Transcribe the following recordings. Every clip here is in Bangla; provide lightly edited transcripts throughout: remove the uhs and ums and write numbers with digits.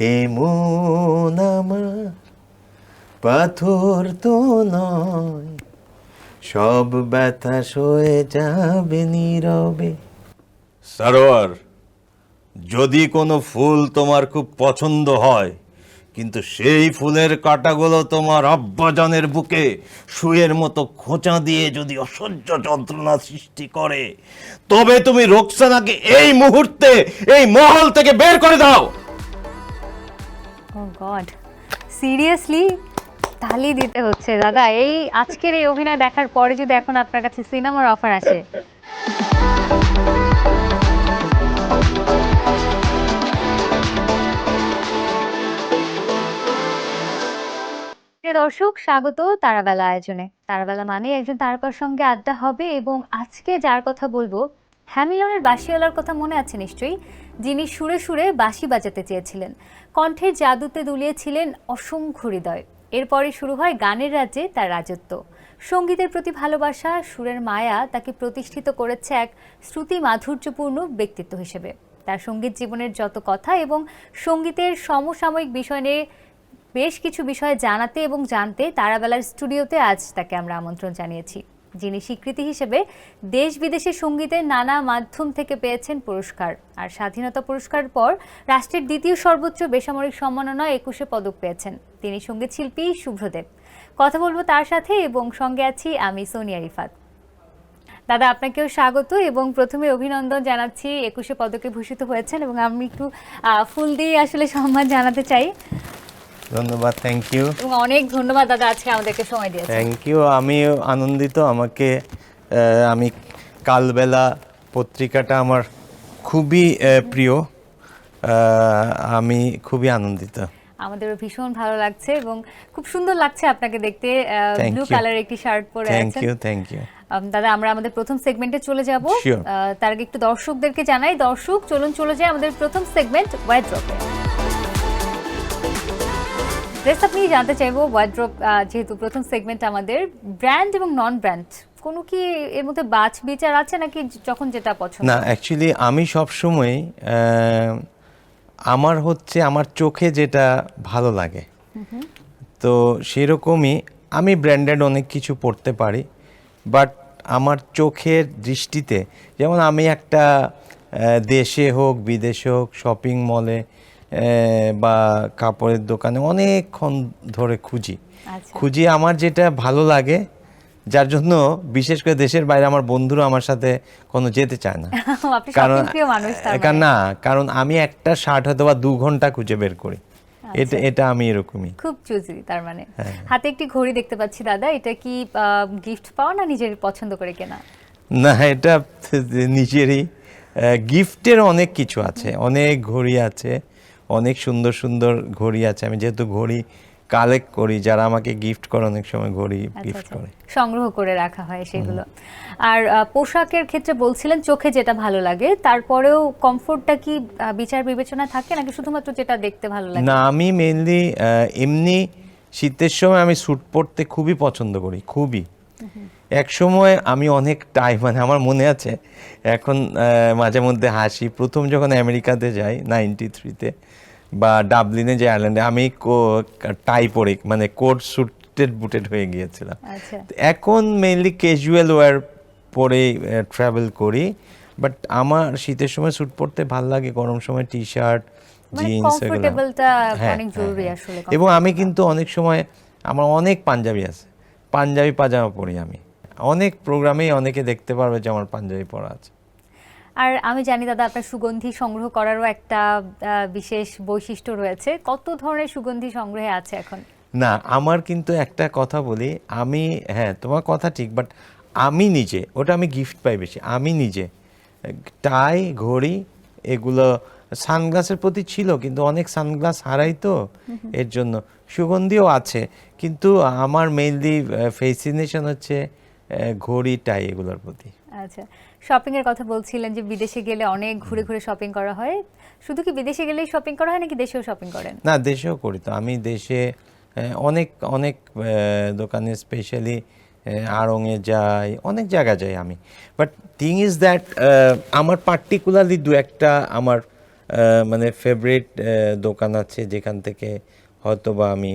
এমন আমার পাথর তো নয়, সব ব্যথা সয়ে যাবে নীরবে। সরোয়ার, যদি কোনো ফুল তোমার খুব পছন্দ হয়, কিন্তু সেই ফুলের কাঁটাগুলো তোমার আব্বাজানের বুকে সুয়ের মতো খোঁচা দিয়ে যদি অসহ্য যন্ত্রণা সৃষ্টি করে, তবে তুমি রোকসানাকে এই মুহূর্তে এই মহল থেকে বের করে দাও। ও গড, সিরিয়াসলি তালি দিতে হচ্ছে দাদা। এই আজকের এই অভিনয় দেখার পরে যদি এখন আপনার কাছে সিনেমার অফার আসে, প্রিয় দর্শক, স্বাগত তারাবেলা আয়োজনে। তারাবেলা মানে একজন তারকার সঙ্গে আড্ডা হবে, এবং আজকে যার কথা বলবো, হ্যামিলনের বাঁশিওয়ালার কথা মনে আছে নিশ্চয়ই, যিনি সুরে সুরে বাঁশি বাজাতে চেয়েছিলেন, কণ্ঠের জাদুতে দুলিয়েছিলেন অসংখ্য হৃদয়। এরপরে শুরু হয় গানের রাজ্যে তার রাজত্ব। সঙ্গীতের প্রতি ভালোবাসা, সুরের মায়া তাকে প্রতিষ্ঠিত করেছে এক শ্রুতি মাধুর্যপূর্ণ ব্যক্তিত্ব হিসেবে। তার সঙ্গীত জীবনের যত কথা এবং সঙ্গীতের সমসাময়িক বিষয় নিয়ে বেশ কিছু বিষয় জানাতে এবং জানতে তারাবেলার স্টুডিওতে আজ তাকে আমরা আমন্ত্রণ জানিয়েছি, যিনি স্বীকৃতি হিসেবে দেশ বিদেশে সঙ্গীতের নানা মাধ্যম থেকে পেয়েছেন পুরস্কার। আর স্বাধীনতা পুরস্কারের পর রাষ্ট্রের দ্বিতীয় সর্বোচ্চ বেসামরিক সম্মাননা 21 পদক পেয়েছেন। তিনি সঙ্গীত শিল্পী শুভ্রদেব। কথা বলবো তার সাথে, এবং সঙ্গে আছি আমি সোনিয়া রিফাত। দাদা, আপনাকেও স্বাগত এবং প্রথমে অভিনন্দন জানাচ্ছি, 21 পদকে ভূষিত হয়েছেন, এবং আমি একটু ফুল দিয়ে আসলে সম্মান জানাতে চাই। ধন্যবাদ, থ্যাংক ইউ। এবং অনেক ধন্যবাদ দাদা আজকে আমাদেরকে সময় দিয়েছেন। Thank you. আমিও আনন্দিত। আমি কালবেলা পত্রিকাটা আমার খুবই প্রিয়। আমি খুবই আনন্দিত। আমাদেরও ভীষণ ভালো লাগছে এবং খুব সুন্দর লাগছে আপনাকে দেখতে। Thank blue you. কালার একটি শার্ট পরে থ্যাংক আছেন। You, thank you. দাদা, আমরা আমাদের প্রথম সেগমেন্টে চলে যাব। Sure. তার আগে একটু দর্শকদেরকে জানাই, দর্শক চলুন চলে যায় আমাদের প্রথম সেগমেন্ট ওয়ার্ড্রপে। ড্রেস আপ নিয়ে জানতে চাইবো, ওয়ার্ড্রপ যেহেতু প্রথম সেগমেন্ট আমাদের, ব্র্যান্ড এবং নন ব্র্যান্ড কোনো কি এর মধ্যে বাছ বিচার আছে, নাকি যখন যেটা পছন্দ? না, অ্যাকচুয়ালি আমি সবসময় আমার চোখে যেটা ভালো লাগে, তো সেরকমই আমি ব্র্যান্ডেড অনেক কিছু পড়তে পারি, বাট আমার চোখের দৃষ্টিতে, যেমন আমি একটা দেশে হোক বিদেশে হোক শপিং মলে বা কাপড়ের দোকানে অনেকক্ষণ ধরে খুঁজি আমার যেটা ভালো লাগে, যার জন্য বিশেষ করে দেশের বাইরে আমার বন্ধুরা আমার সাথে কোনো যেতে চায় না। আপনি শপিং প্রিয় মানুষ তার মানে। কারণ আমি একটা শার্ট হয়তো বা 2 ঘন্টা খুঁজে বের করি। এটা আমি এরকমই, খুব চুজি তার মানে। হাতে একটি ঘড়ি দেখতে পাচ্ছি দাদা, এটা কি গিফট পাওয়া না নিজের পছন্দ করে কেনা? না, এটা নিজেরই। গিফটের অনেক কিছু আছে, অনেক ঘড়ি আছে, অনেক সুন্দর সুন্দর ঘড়ি আছে। আমি যেহেতু ঘড়ি কালেক্ট করি, যারা আমাকে গিফট করে অনেক সময় ঘড়ি গিফট করে, সংগ্রহ করে রাখা হয় সেগুলো। আর পোশাকের ক্ষেত্রে বলছিলেন চোখে যেটা ভালো লাগে, তারপরেও কমফোর্টটা কি বিচার বিবেচনা থাকে, নাকি শুধুমাত্র যেটা দেখতে ভালো লাগে? না, আমি মেইনলি এমনি শীতের সময় আমি স্যুট পরতে খুবই পছন্দ করি, খুবই। এক সময় আমি অনেক টাইম, মানে আমার মনে আছে এখন মাঝে মধ্যে হাসি, প্রথম যখন আমেরিকাতে যাই 93-তে বা ডাবলিনে যে আয়ারল্যান্ডে, আমি টাই পরে মানে কোট বুটেড হয়ে গিয়েছিলাম। এখন মেইনলি ক্যাজুয়াল ওয়্যার পরে ট্রাভেল করি, বাট আমার শীতের সময় স্যুট পরতে ভালো লাগে, গরম সময় টি শার্ট জিন্স এগুলো। এবং আমি কিন্তু অনেক সময় আমার অনেক পাঞ্জাবি আছে, পাঞ্জাবি পাজামা পরি আমি। অনেক প্রোগ্রামেই অনেকে দেখতে পারবে যে আমার পাঞ্জাবি পরা আছে। আর আমি জানি দাদা আপনার সুগন্ধি সংগ্রহ করারও একটা বিশেষ বৈশিষ্ট্য রয়েছে। কত ধরনের সুগন্ধি সংগ্রহে আছে এখন? না, আমার কিন্তু একটা কথা বলি, তোমার কথা ঠিক, বাট আমি নিজে, ওটা আমি গিফট পাই বেশি। আমি নিজে টাই, ঘড়ি, এগুলো, সানগ্লাসের প্রতি ছিল, কিন্তু অনেক সানগ্লাস হারাই, তো এর জন্য সুগন্ধিও আছে, কিন্তু আমার মেইনলি ফ্যাসিনেশন হচ্ছে ঘড়ি, টাই, এগুলোর প্রতি। আচ্ছা, শপিং এর কথা বলছিলেন যে বিদেশে গেলে অনেক ঘুরে ঘুরে শপিং করা হয়। শুধু কি বিদেশে গেলেই শপিং করা হয়, নাকি দেশেও শপিং করেন? না, দেশেও করি তো। আমি দেশে অনেক অনেক দোকানে, স্পেশালি আড়ংয়ে যাই, অনেক জায়গা যাই আমি। বাট থিং ইজ দ্যাট আমার পার্টিকুলারলি 2-1টা আমার মানে ফেভারিট দোকান আছে যেখান থেকে হয়তো বা আমি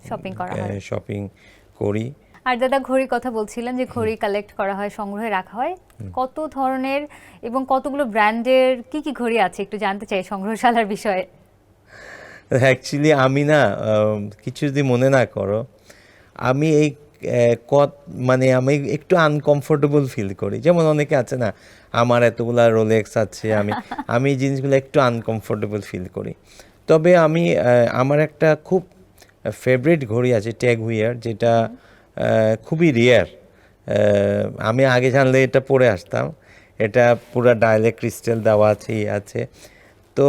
শপিং করা হয়। শপিং করি। আর দাদা ঘড়ির কথা বলছিলেন যে ঘড়ি কালেক্ট করা হয়, সংগ্রহে রাখা হয়, কত ধরনের এবং কতগুলো ব্র্যান্ডের কি কি ঘড়ি আছে একটু জানতে চাই সংগ্রহশালার বিষয়ে। অ্যাকচুয়ালি আমি না কিছু যদি মনে না করো, আমি এই মানে আমি একটু আনকমফোর্টেবল ফিল করি। যেমন অনেকে আছে না, আমার এতগুলা রোলেক্স আছে, আমি এই জিনিসগুলো একটু আনকমফোর্টেবল ফিল করি। তবে আমি আমার একটা খুব ফেভারিট ঘড়ি আছে ট্যাগ হুইয়ার, যেটা খুবই রেয়ার। আমি আগে জানলে এটা পরে আসতাম। এটা পুরো ডায়ালে ক্রিস্টাল দেওয়া আছে, আছে। তো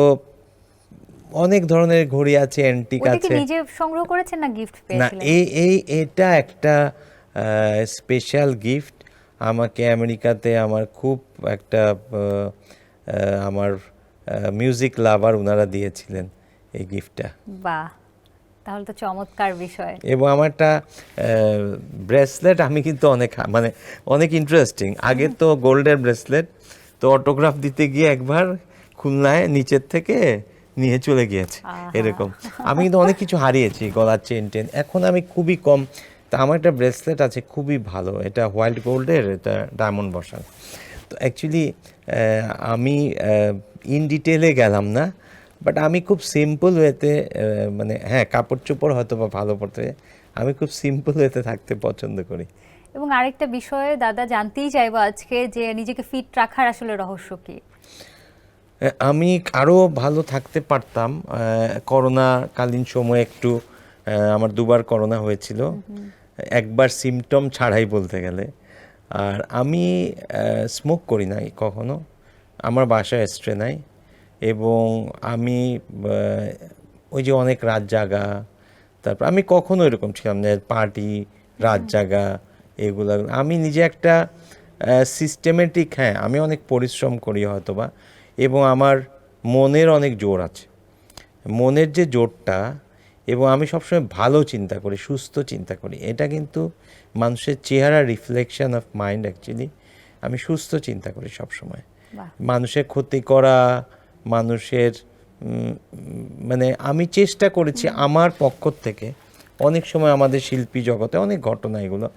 অনেক ধরনের ঘড়ি আছে, অ্যান্টিক ওটা কি আছে। নিজে সংগ্রহ করেছেন না গিফট না, পেয়েছিলেন? এটা একটা স্পেশাল গিফট। আমাকে আমেরিকাতে আমার খুব একটা আমার মিউজিক লাভার ওনারা দিয়েছিলেন এই গিফটটা। বাহ, তাহলে তো চমৎকার বিষয়। এবং আমার একটা ব্রেসলেট, আমি কিন্তু মানে অনেক ইন্টারেস্টিং। আগে তো গোল্ডের ব্রেসলেট, তো অটোগ্রাফ দিতে গিয়ে একবার খুলনায় নিচের থেকে নিয়ে চলে গিয়েছে এরকম। আমি কিন্তু অনেক কিছু হারিয়েছি, গলার চেন। এখন আমি খুবই কম। তা আমার একটা ব্রেসলেট আছে খুবই ভালো, এটা হোয়াইট গোল্ডের, এটা ডায়মন্ড বসানো। তো অ্যাকচুয়ালি আমি ইন ডিটেলে গেলাম না, বাট আমি খুব সিম্পল ওয়েতে, মানে হ্যাঁ কাপড় চোপড় হয়তো বা ভালো পড়তে, আমি খুব সিম্পল ওয়েতে থাকতে পছন্দ করি। এবং আরেকটা বিষয়ে দাদা জানতেই চাইবো আজকে যে নিজেকে ফিট রাখার আসলে রহস্য কি? আমি আরও ভালো থাকতে পারতাম। করোনাকালীন সময়ে একটু আমার 2বার করোনা হয়েছিল, একবার সিমটম ছাড়াই বলতে গেলে। আর আমি স্মোক করি নাই কখনো, আমার বাসায় স্ট্রে নাই। এবং আমি ওই যে অনেক রাত জাগা, তারপর আমি কখনো এরকম ছিলাম না পার্টি, রাত জাগা, এগুলো। আমি নিজে একটা সিস্টেমেটিক, হ্যাঁ আমি অনেক পরিশ্রম করি হয়তোবা, এবং আমার মনের অনেক জোর আছে। মনের যে জোরটা, এবং আমি সবসময় ভালো চিন্তা করি, সুস্থ চিন্তা করি, এটা কিন্তু মানুষের চেহারা রিফ্লেকশন অফ মাইন্ড। অ্যাকচুয়ালি আমি সুস্থ চিন্তা করি সবসময়। মানুষের ক্ষতি করা, মানুষের মানে আমি চেষ্টা করেছি আমার পক্ষ থেকে অনেক সময়, আমাদের শিল্পী জগতে অনেক ঘটনা এগুলো,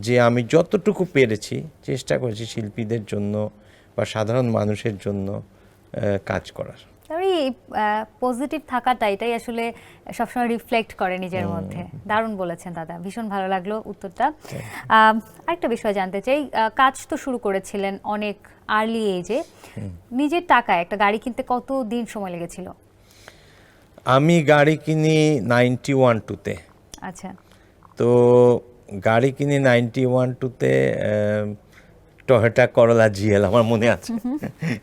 যে আমি যতটুকু পেরেছি চেষ্টা করেছি শিল্পীদের জন্য বা সাধারণ মানুষের জন্য কাজ করার। তাহলে পজিটিভ থাকাটা এটাই আসলে সবসময় রিফ্লেক্ট করে নিজের মধ্যে। দারুণ বলেছেন দাদা, ভীষণ ভালো লাগলো উত্তরটা। আরেকটা বিষয় জানতে চাই, কাজ তো শুরু করেছিলেন অনেক আর্লি এজে, নিজের টাকায় একটা গাড়ি কিনতে কত দিন সময় লেগেছিল? আমি গাড়ি কিনি 91-2-তে। আচ্ছা। তো গাড়ি কিনি 91-2-তে, টয়োটা করোলা জিএল আমার মনে আছে।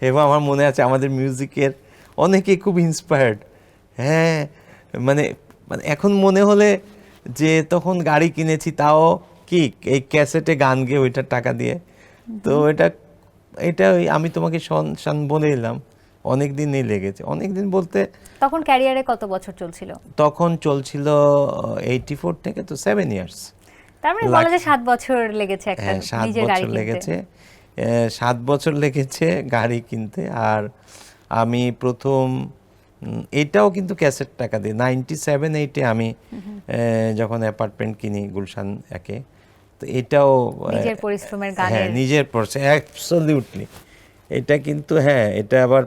এবং আমার মনে আছে আমাদের মিউজিকের অনেকেই খুব ইন্সপায়ার্ড। হ্যাঁ, মানে মানে এখন মনে হলে যে তখন গাড়ি কিনেছি, তাও কি এই ক্যাসেটে গান গেয়ে ওইটার টাকা দিয়ে। তো এটা ওই আমি তোমাকে শান বলে এলাম, অনেক দিনই লেগেছে। অনেক দিন বলতে তখন ক্যারিয়ারে কত বছর চলছিল? তখন চলছিল 84 থেকে, তো 7 ইয়ার্স। তার মানে বলা যায় 7 বছর লেগেছে একটা হ্যাঁ, 7 নিজের গাড়ি বছর কিনতে। লেগেছে। 7 বছর লেগেছে গাড়ি কিনতে। আর আমি প্রথম এটাও কিন্তু ক্যাসেট টাকা দিয়ে 97-8-এ আমি যখন অ্যাপার্টমেন্ট কিনি গুলশান একে, তো এটাও নিজের পরিশ্রমের হ্যাঁ গানের। নিজের অ্যাবসলিউটলি। এটা কিন্তু হ্যাঁ, এটা আবার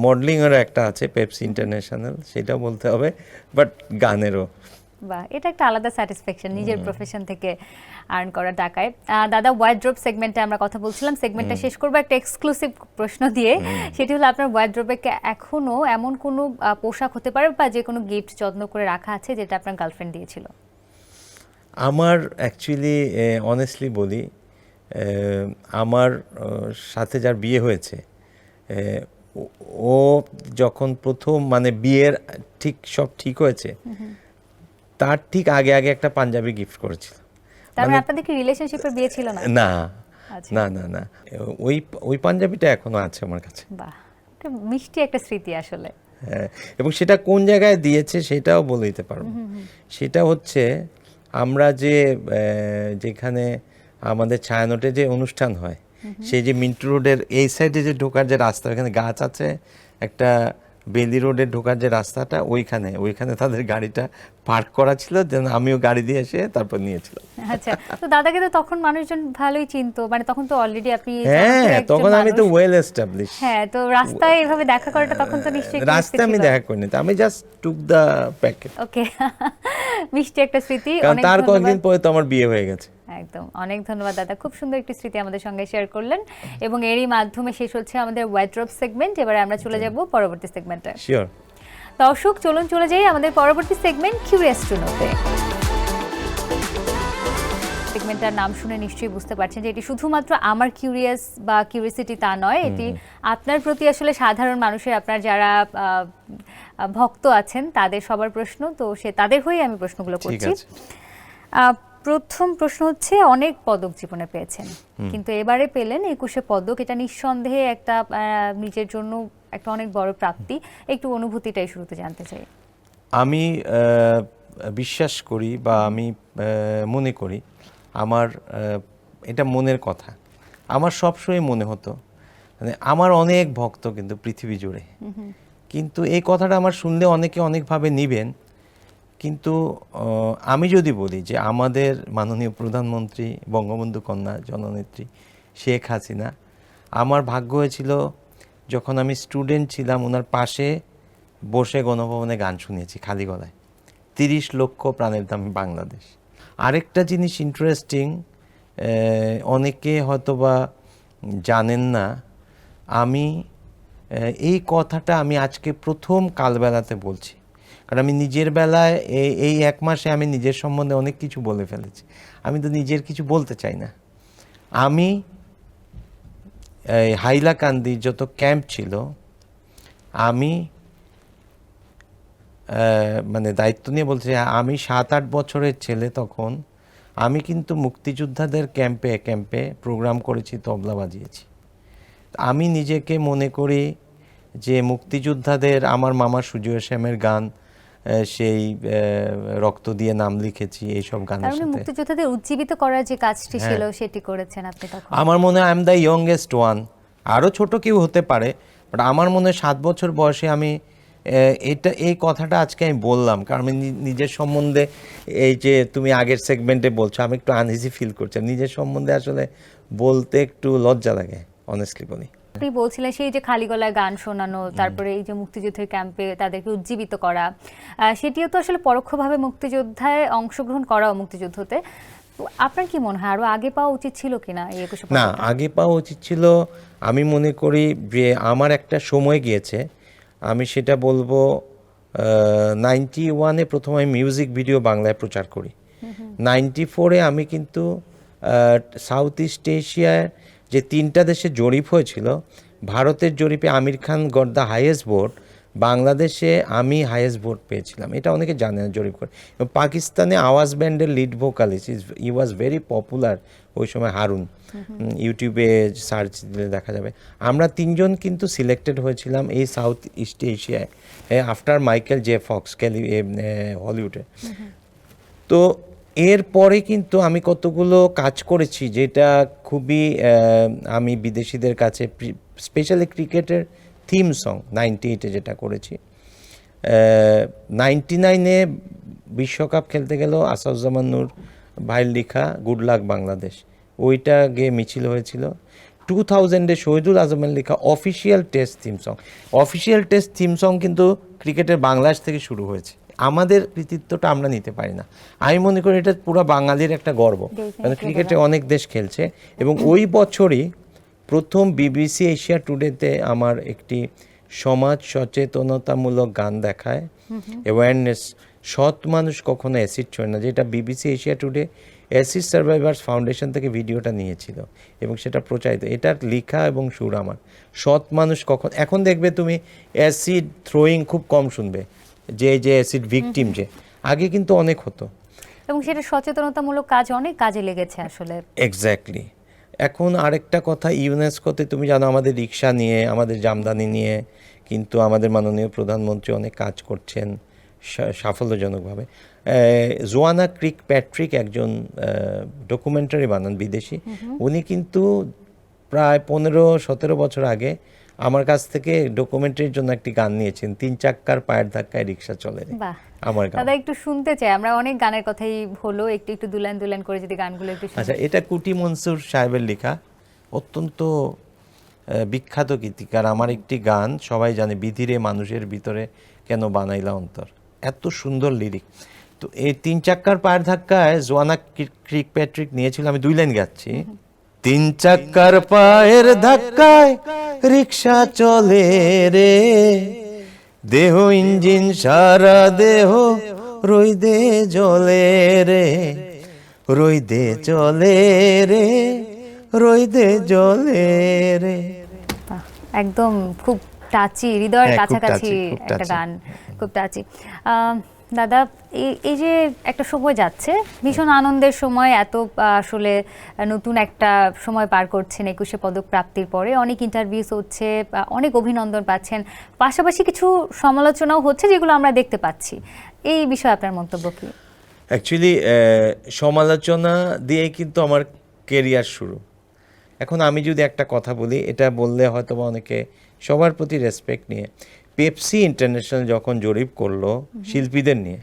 মডেলিংয়েরও একটা আছে, পেপসি ইন্টারন্যাশনাল, সেটাও বলতে হবে, বাট গানেরও। বাহ, এটা একটা আলাদা স্যাটিসফ্যাকশন নিজের প্রফেশন থেকে আর্ন করা টাকায়। দাদা ওয়ার্ড্রোব সেগমেন্টে আমরা কথা বলছিলাম, সেগমেন্টটা শেষ করবো একটা এক্সক্লুসিভ প্রশ্ন দিয়ে। সেটি হলো আপনার ওয়ার্ড্রোবে এখনো এমন কোনো পোশাক হতে পারে বা যে কোনো গিফট যত্ন করে রাখা আছে যেটা আপনার গার্লফ্রেন্ড দিয়েছিল? আমার অ্যাকচুয়ালি অনেস্টলি বলি, আমার সাথে যার বিয়ে হয়েছে, ও যখন প্রথম মানে বিয়ের সব ঠিক হয়েছে, তার ঠিক আগে আগে একটা পাঞ্জাবি গিফট করেছিল। তার মানে আপনাদের কি রিলেশনশিপের বিয়ে ছিল না? না আচ্ছা। না না না, ওই পাঞ্জাবিটা এখনো আছে আমার কাছে। বাহ, একটা মিষ্টি একটা স্মৃতি আসলে। হ্যাঁ, এবং সেটা কোন জায়গায় দিয়েছে সেটাও বলে দিতে পারবো। সেটা হচ্ছে আমরা যেখানে আমাদের ছায়ানটে যে অনুষ্ঠান হয়, সেই যে মিন্টু রোডের এই সাইডে যে ঢোকার যে রাস্তা, ওখানে গাছ আছে, একটা বেলি রোডে ঢোকার যে রাস্তাটা ওইখানে তাদের গাড়িটা পার্ক করা ছিল, যেন আমিও গাড়ি দিয়ে এসে তারপর নিয়েছিলাম। আচ্ছা, তো দাদাকে তো তখন মানুষজন ভালোই চিনতো, মানে তখন তো অলরেডি আপনি হ্যাঁ, জনপ্রিয় একজন তখন আমি তো মানুষ। Well establish. হ্যাঁ, তো রাস্তায় এভাবে দেখা করাটা তখন তো নিশ্চয়ই একটা রাস্তায় আমি ছিল। দেখা করিনি, তো আমি জাস্ট টুক দ্য প্যাকেট। ওকে, মিষ্টি একটা স্মৃতি। কারণ অনেক তার ধন্যবাদ। কয়েকদিন পরে তো আমার বিয়ে হয়ে গেছে। একদম, অনেক ধন্যবাদ দাদা, খুব সুন্দর একটি স্মৃতি আমাদের সঙ্গে শেয়ার করলেন। এবং এরই মাধ্যমে শেষ হচ্ছে আমাদের ওয়ার্ড্রোব সেগমেন্ট। এবারে আমরা চলে যাব পরবর্তী সেগমেন্টে। শিওর। দর্শক চলুন চলে যাই আমাদের পরবর্তী সেগমেন্ট কিউরিয়াস টু নোতে। সেগমেন্টটার নাম শুনে নিশ্চয়ই বুঝতে পারছেন যে এটি শুধুমাত্র আমার কিউরিয়াস বা কিউরিয়াসিটি তা নয়, এটি আপনার প্রতি আসলে সাধারণ মানুষের, আপনার যারা ভক্ত আছেন তাদের সবার প্রশ্ন, তো তাদের হয়ে আমি প্রশ্নগুলো ঠিক করছি। আছে। প্রথম প্রশ্ন হচ্ছে, অনেক পদক জীবনে পেয়েছেন, কিন্তু এবারে পেলেন 21শে পদক। এটা নিঃসন্দেহে একটা নিজের জন্য একটা অনেক বড় প্রাপ্তি। একটু অনুভূতিটাই শুরুতে জানতে চাই। আমি বিশ্বাস করি বা আমি মনে করি, আমার এটা মনের কথা, আমার সবসময় মনে হতো মানে আমার অনেক ভক্ত কিন্তু পৃথিবী জুড়ে, কিন্তু এই কথাটা আমার শুনলে অনেকে অনেকভাবে নিবেন। কিন্তু আমি যদি বলি যে আমাদের মাননীয় প্রধানমন্ত্রী বঙ্গবন্ধু কন্যা জননেত্রী শেখ হাসিনা, আমার ভাগ্য হয়েছিল যখন আমি স্টুডেন্ট ছিলাম ওনার পাশে বসে গণভবনে গান শুনেছি খালি গলায়, 30 লক্ষ প্রাণের দাম বাংলাদেশ। আরেকটা জিনিস ইন্টারেস্টিং, অনেকে হয়তোবা জানেন না, আমি এই কথাটা আমি আজকে প্রথম কালবেলাতে বলছি, কারণ আমি নিজের বেলায় এই 1 মাসে আমি নিজের সম্বন্ধে অনেক কিছু বলে ফেলেছি। আমি তো নিজের কিছু বলতে চাই না। আমি হাইলাকান্দির যত ক্যাম্প ছিল, আমি মানে দায়িত্ব নিয়ে বলছি, আমি 7-8 বছরের ছেলে তখন, আমি কিন্তু মুক্তিযোদ্ধাদের ক্যাম্পে প্রোগ্রাম করেছি, তবলা বাজিয়েছি। আমি নিজেকে মনে করি যে মুক্তিযোদ্ধাদের, আমার মামা সুজয় শ্যামের গান, সেই রক্ত দিয়ে নাম লিখেছি, এইসব গানের আপনি সাথে মুক্তিযোদ্ধাদের উজ্জীবিত করার যে কাজটি ছিল সেটি করেছেন আপনি তখন। আমার মনে হয় I am the youngest one. আরও ছোট কেউ হতে পারে, বাট আমার মনে হয় 7 বছর বয়সে আমি এই কথাটা আজকে আমি বললাম, কারণ আমি নিজের সম্বন্ধে, এই যে তুমি আগের সেগমেন্টে বলছো, আমি একটু আনইজি ফিল করছি। নিজের সম্বন্ধে আসলে বলতে একটু লজ্জা লাগে, অনেস্টলি বলি। আপনি বলছিলেন সেই যে খালি গলায় গান শোনানো, তারপরে এই যে মুক্তিযুদ্ধের ক্যাম্পে তাদেরকে উজ্জীবিত করা, সেটিও তো আসলে পরোক্ষভাবে মুক্তিযোদ্ধায় অংশগ্রহণ করাও মুক্তিযুদ্ধতে। তো আপনার কি মনে হয় আরো আগে পাওয়া উচিত ছিল কিনা এই 21শে না, পদকটা? আগে পাওয়া উচিত ছিল। আমি মনে করি যে আমার একটা সময় গিয়েছে, আমি সেটা বলবো 91-এ প্রথম আমি মিউজিক ভিডিও বাংলায় প্রচার করি। 94-এ আমি কিন্তু সাউথ ইস্ট এশিয়ার যে 3টা দেশে জরিপ হয়েছিল, ভারতের জরিপে Aamir Khan got the highest vote, বাংলাদেশে আমি হাইয়েস্ট ভোট পেয়েছিলাম। এটা অনেকে জানে না জরিপ করে। এবং পাকিস্তানে আওয়াজ ব্যান্ডের lead vocalist, E was very popular ওই সময়, হারুন। ইউটিউবে সার্চ দিলে দেখা যাবে। আমরা 3জন কিন্তু সিলেক্টেড হয়েছিলাম এই সাউথ ইস্ট এশিয়ায়, আফটার মাইকেল জে ফক্স হলিউডে। তো এরপরে কিন্তু আমি কতগুলো কাজ করেছি যেটা খুবই, আমি বিদেশিদের কাছে, স্পেশালি ক্রিকেটের থিম সং 98-এ যেটা করেছি। 99-এ বিশ্বকাপ খেলতে গেল আসাদুজ্জামান নূর ভাইয়ের লেখা গুড লাক বাংলাদেশ, ওইটা গিয়ে মিছিল হয়েছিল। 2000-এ শহীদুল আজমের লেখা অফিসিয়াল টেস্ট থিম সং কিন্তু ক্রিকেটের বাংলাদেশ থেকে শুরু হয়েছে। আমাদের কৃতিত্বটা আমরা নিতে পারি না। আমি মনে করি এটা পুরো বাঙালির একটা গর্ব, কারণ ক্রিকেটে অনেক দেশ খেলছে। এবং ওই বছরই প্রথম বিবিসি এশিয়া টুডেতে আমার একটি সমাজ সচেতনতামূলক গান দেখায়, অ্যাওয়ারনেস, সৎ মানুষ কখনো অ্যাসিড ছোঁয় না, যেটা BBC Asia today acid survivors foundation থেকে ভিডিওটা নিয়েছিল এবং সেটা প্রচারিত। এটার লেখা এবং সুর আমার। সৎ মানুষ কখন, এখন দেখবে তুমি অ্যাসিড থ্রোয়িং খুব কম শুনবে, যে অ্যাসিড ভিকটিম, যে আগে কিন্তু অনেক হতো। এবং সেটা সচেতনতামূলক কাজ অনেক কাজে লেগেছে আসলে। এক্স্যাক্টলি। এখন আরেকটা কথা, ইউনেস্কোতে তুমি জানো আমাদের রিক্সা নিয়ে, আমাদের জামদানি নিয়ে কিন্তু আমাদের মাননীয় প্রধানমন্ত্রী অনেক কাজ করছেন সাফল্যজনকভাবে। জোয়ানা ক্রিক প্যাট্রিক একজন ডকুমেন্টারি বানান বিদেশি, উনি কিন্তু প্রায় 15-17 বছর আগে আমার কাছ থেকে ডকুমেন্টারির জন্য একটি গান নিয়েছেন, 3 চাক্কার পায়ের ধাক্কায় রিক্সা চলে রে, বাহ, আমার গান। দাদা একটু শুনতে চাই, আমরা অনেক গানের কথাই হলো, একটু একটু দুলান দুলান করে যদি গানগুলো একটু শুনি। আচ্ছা, এটা কুটি মনসুর সাহেবের লেখা, অত্যন্ত বিখ্যাত গীতিকার। আমার একটি গান সবাই জানে, বিধিরে মানুষের ভিতরে কেন বানাইলা অন্তর, এত সুন্দর লিরিক। তো এই 3 চাক্কার পায়ের ধাক্কায় জোয়ানা ক্রিক প্যাট্রিক নিয়েছিল, আমি 2 লাইন গাচ্ছি। 3 চাক্কার পায়ের ধাক্কায় রিক্সা চলে রে, দেহ ইঞ্জিন সারা দেহ রইদে জ্বলে রে, রইদে চলে রে, রইদে জ্বলে রে। বাহ, একদম খুব টাচি, হৃদয়ের হ্যাঁ, খুব কাছাকাছি touchy, খুব একটা touchy। গান, খুব টাচি। দাদা, এই যে একটা সময় যাচ্ছে, ভীষণ আনন্দের সময়, এত আসলে নতুন একটা সময় পার করছেন 21শে পদক প্রাপ্তির পরে, অনেক ইন্টারভিউস হচ্ছে, অনেক অভিনন্দন পাচ্ছেন, পাশাপাশি কিছু সমালোচনাও হচ্ছে যেগুলো আমরা দেখতে পাচ্ছি, এই বিষয়ে আপনার মন্তব্য কি? অ্যাকচুয়ালি সমালোচনা দিয়ে কিন্তু আমার কেরিয়ার শুরু। এখন আমি যদি একটা কথা বলি, এটা বললে হয়তো বা অনেকে, সবার প্রতি রেসপেক্ট নিয়ে, পেপসি ইন্টারন্যাশনাল যখন জরিপ করলো শিল্পীদের নিয়ে,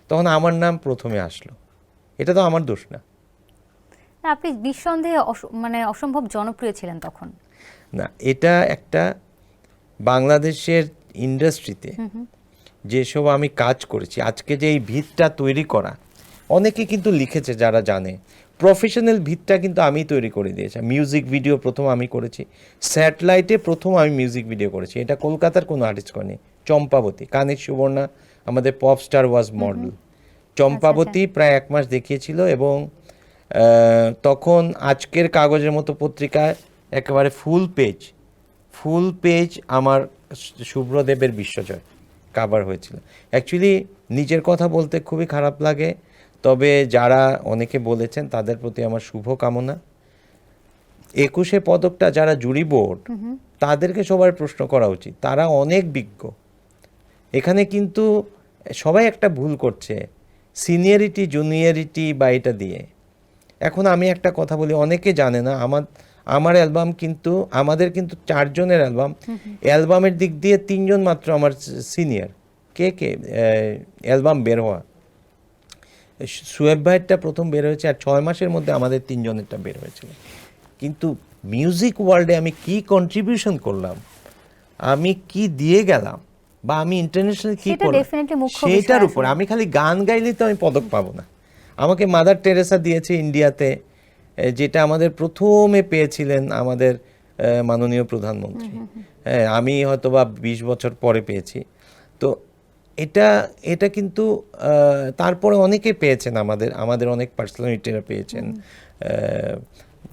তখন আমার নাম প্রথমে আসলো। এটা তো আমার দোষ না। না, আপনি নিঃসন্দেহে মানে অসম্ভব জনপ্রিয় ছিলেন তখন। না, এটা একটা বাংলাদেশের ইন্ডাস্ট্রিতে যেসব আমি কাজ করেছি, আজকে যে এই ভিতটা তৈরি করা, অনেকে কিন্তু লিখেছে যারা জানে, প্রফেশনাল ভিতটা কিন্তু আমি তৈরি করে দিয়েছি। মিউজিক ভিডিও প্রথম আমি করেছি, স্যাটেলাইটে প্রথম আমি মিউজিক ভিডিও করেছি, এটা কলকাতার কোনো আর্টিস্ট করেনি। চম্পাবতী, কানের সুবর্ণা আমাদের পপ স্টার ওয়াজ মডেল, চম্পাবতী প্রায় 1 মাস দেখিয়েছিল, এবং তখন আজকের কাগজের মতো পত্রিকায় একেবারে ফুল পেজ আমার শুভ্রদেবের বিশ্বজয় কাভার হয়েছিল। অ্যাকচুয়ালি নিজের কথা বলতে খুবই খারাপ লাগে, তবে যারা অনেকে বলেছেন তাদের প্রতি আমার শুভ কামনা। 21শে পদকটা যারা জুরি বোর্ড, তাদেরকে সবার প্রশ্ন করা উচিত, তারা অনেক বিজ্ঞ। এখানে কিন্তু সবাই একটা ভুল করছে, সিনিয়রিটি জুনিয়রিটি বা এটা দিয়ে। এখন আমি একটা কথা বলি, অনেকে জানে না, আমার অ্যালবাম কিন্তু, আমাদের কিন্তু 4 জনের অ্যালবাম, অ্যালবামের দিক দিয়ে 3 জন মাত্র আমার সিনিয়র। কে অ্যালবাম বের হওয়া, সুয়েব ভাইয়েরটা প্রথম বের হয়েছে, আর 6 মাসের মধ্যে আমাদের 3 জনেরটা বের হয়েছিল। কিন্তু মিউজিক ওয়ার্ল্ডে আমি কি কন্ট্রিবিউশন করলাম, আমি কি দিয়ে গেলাম, বা আমি ইন্টারন্যাশনাল কি করলাম, সেটার উপর। আমি খালি গান গাইলেই তো আমি পদক পাবো না। আমাকে মাদার টেরেসা দিয়েছে ইন্ডিয়াতে, যেটা আমাদের প্রথমে পেয়েছিলেন আমাদের মাননীয় প্রধানমন্ত্রী। হ্যাঁ, আমি হয়তো বা 20 বছর পরে পেয়েছি। তো এটা কিন্তু তারপরে অনেকে পেয়েছেন, আমাদের অনেক পার্সোনালিটিরা পেয়েছেন।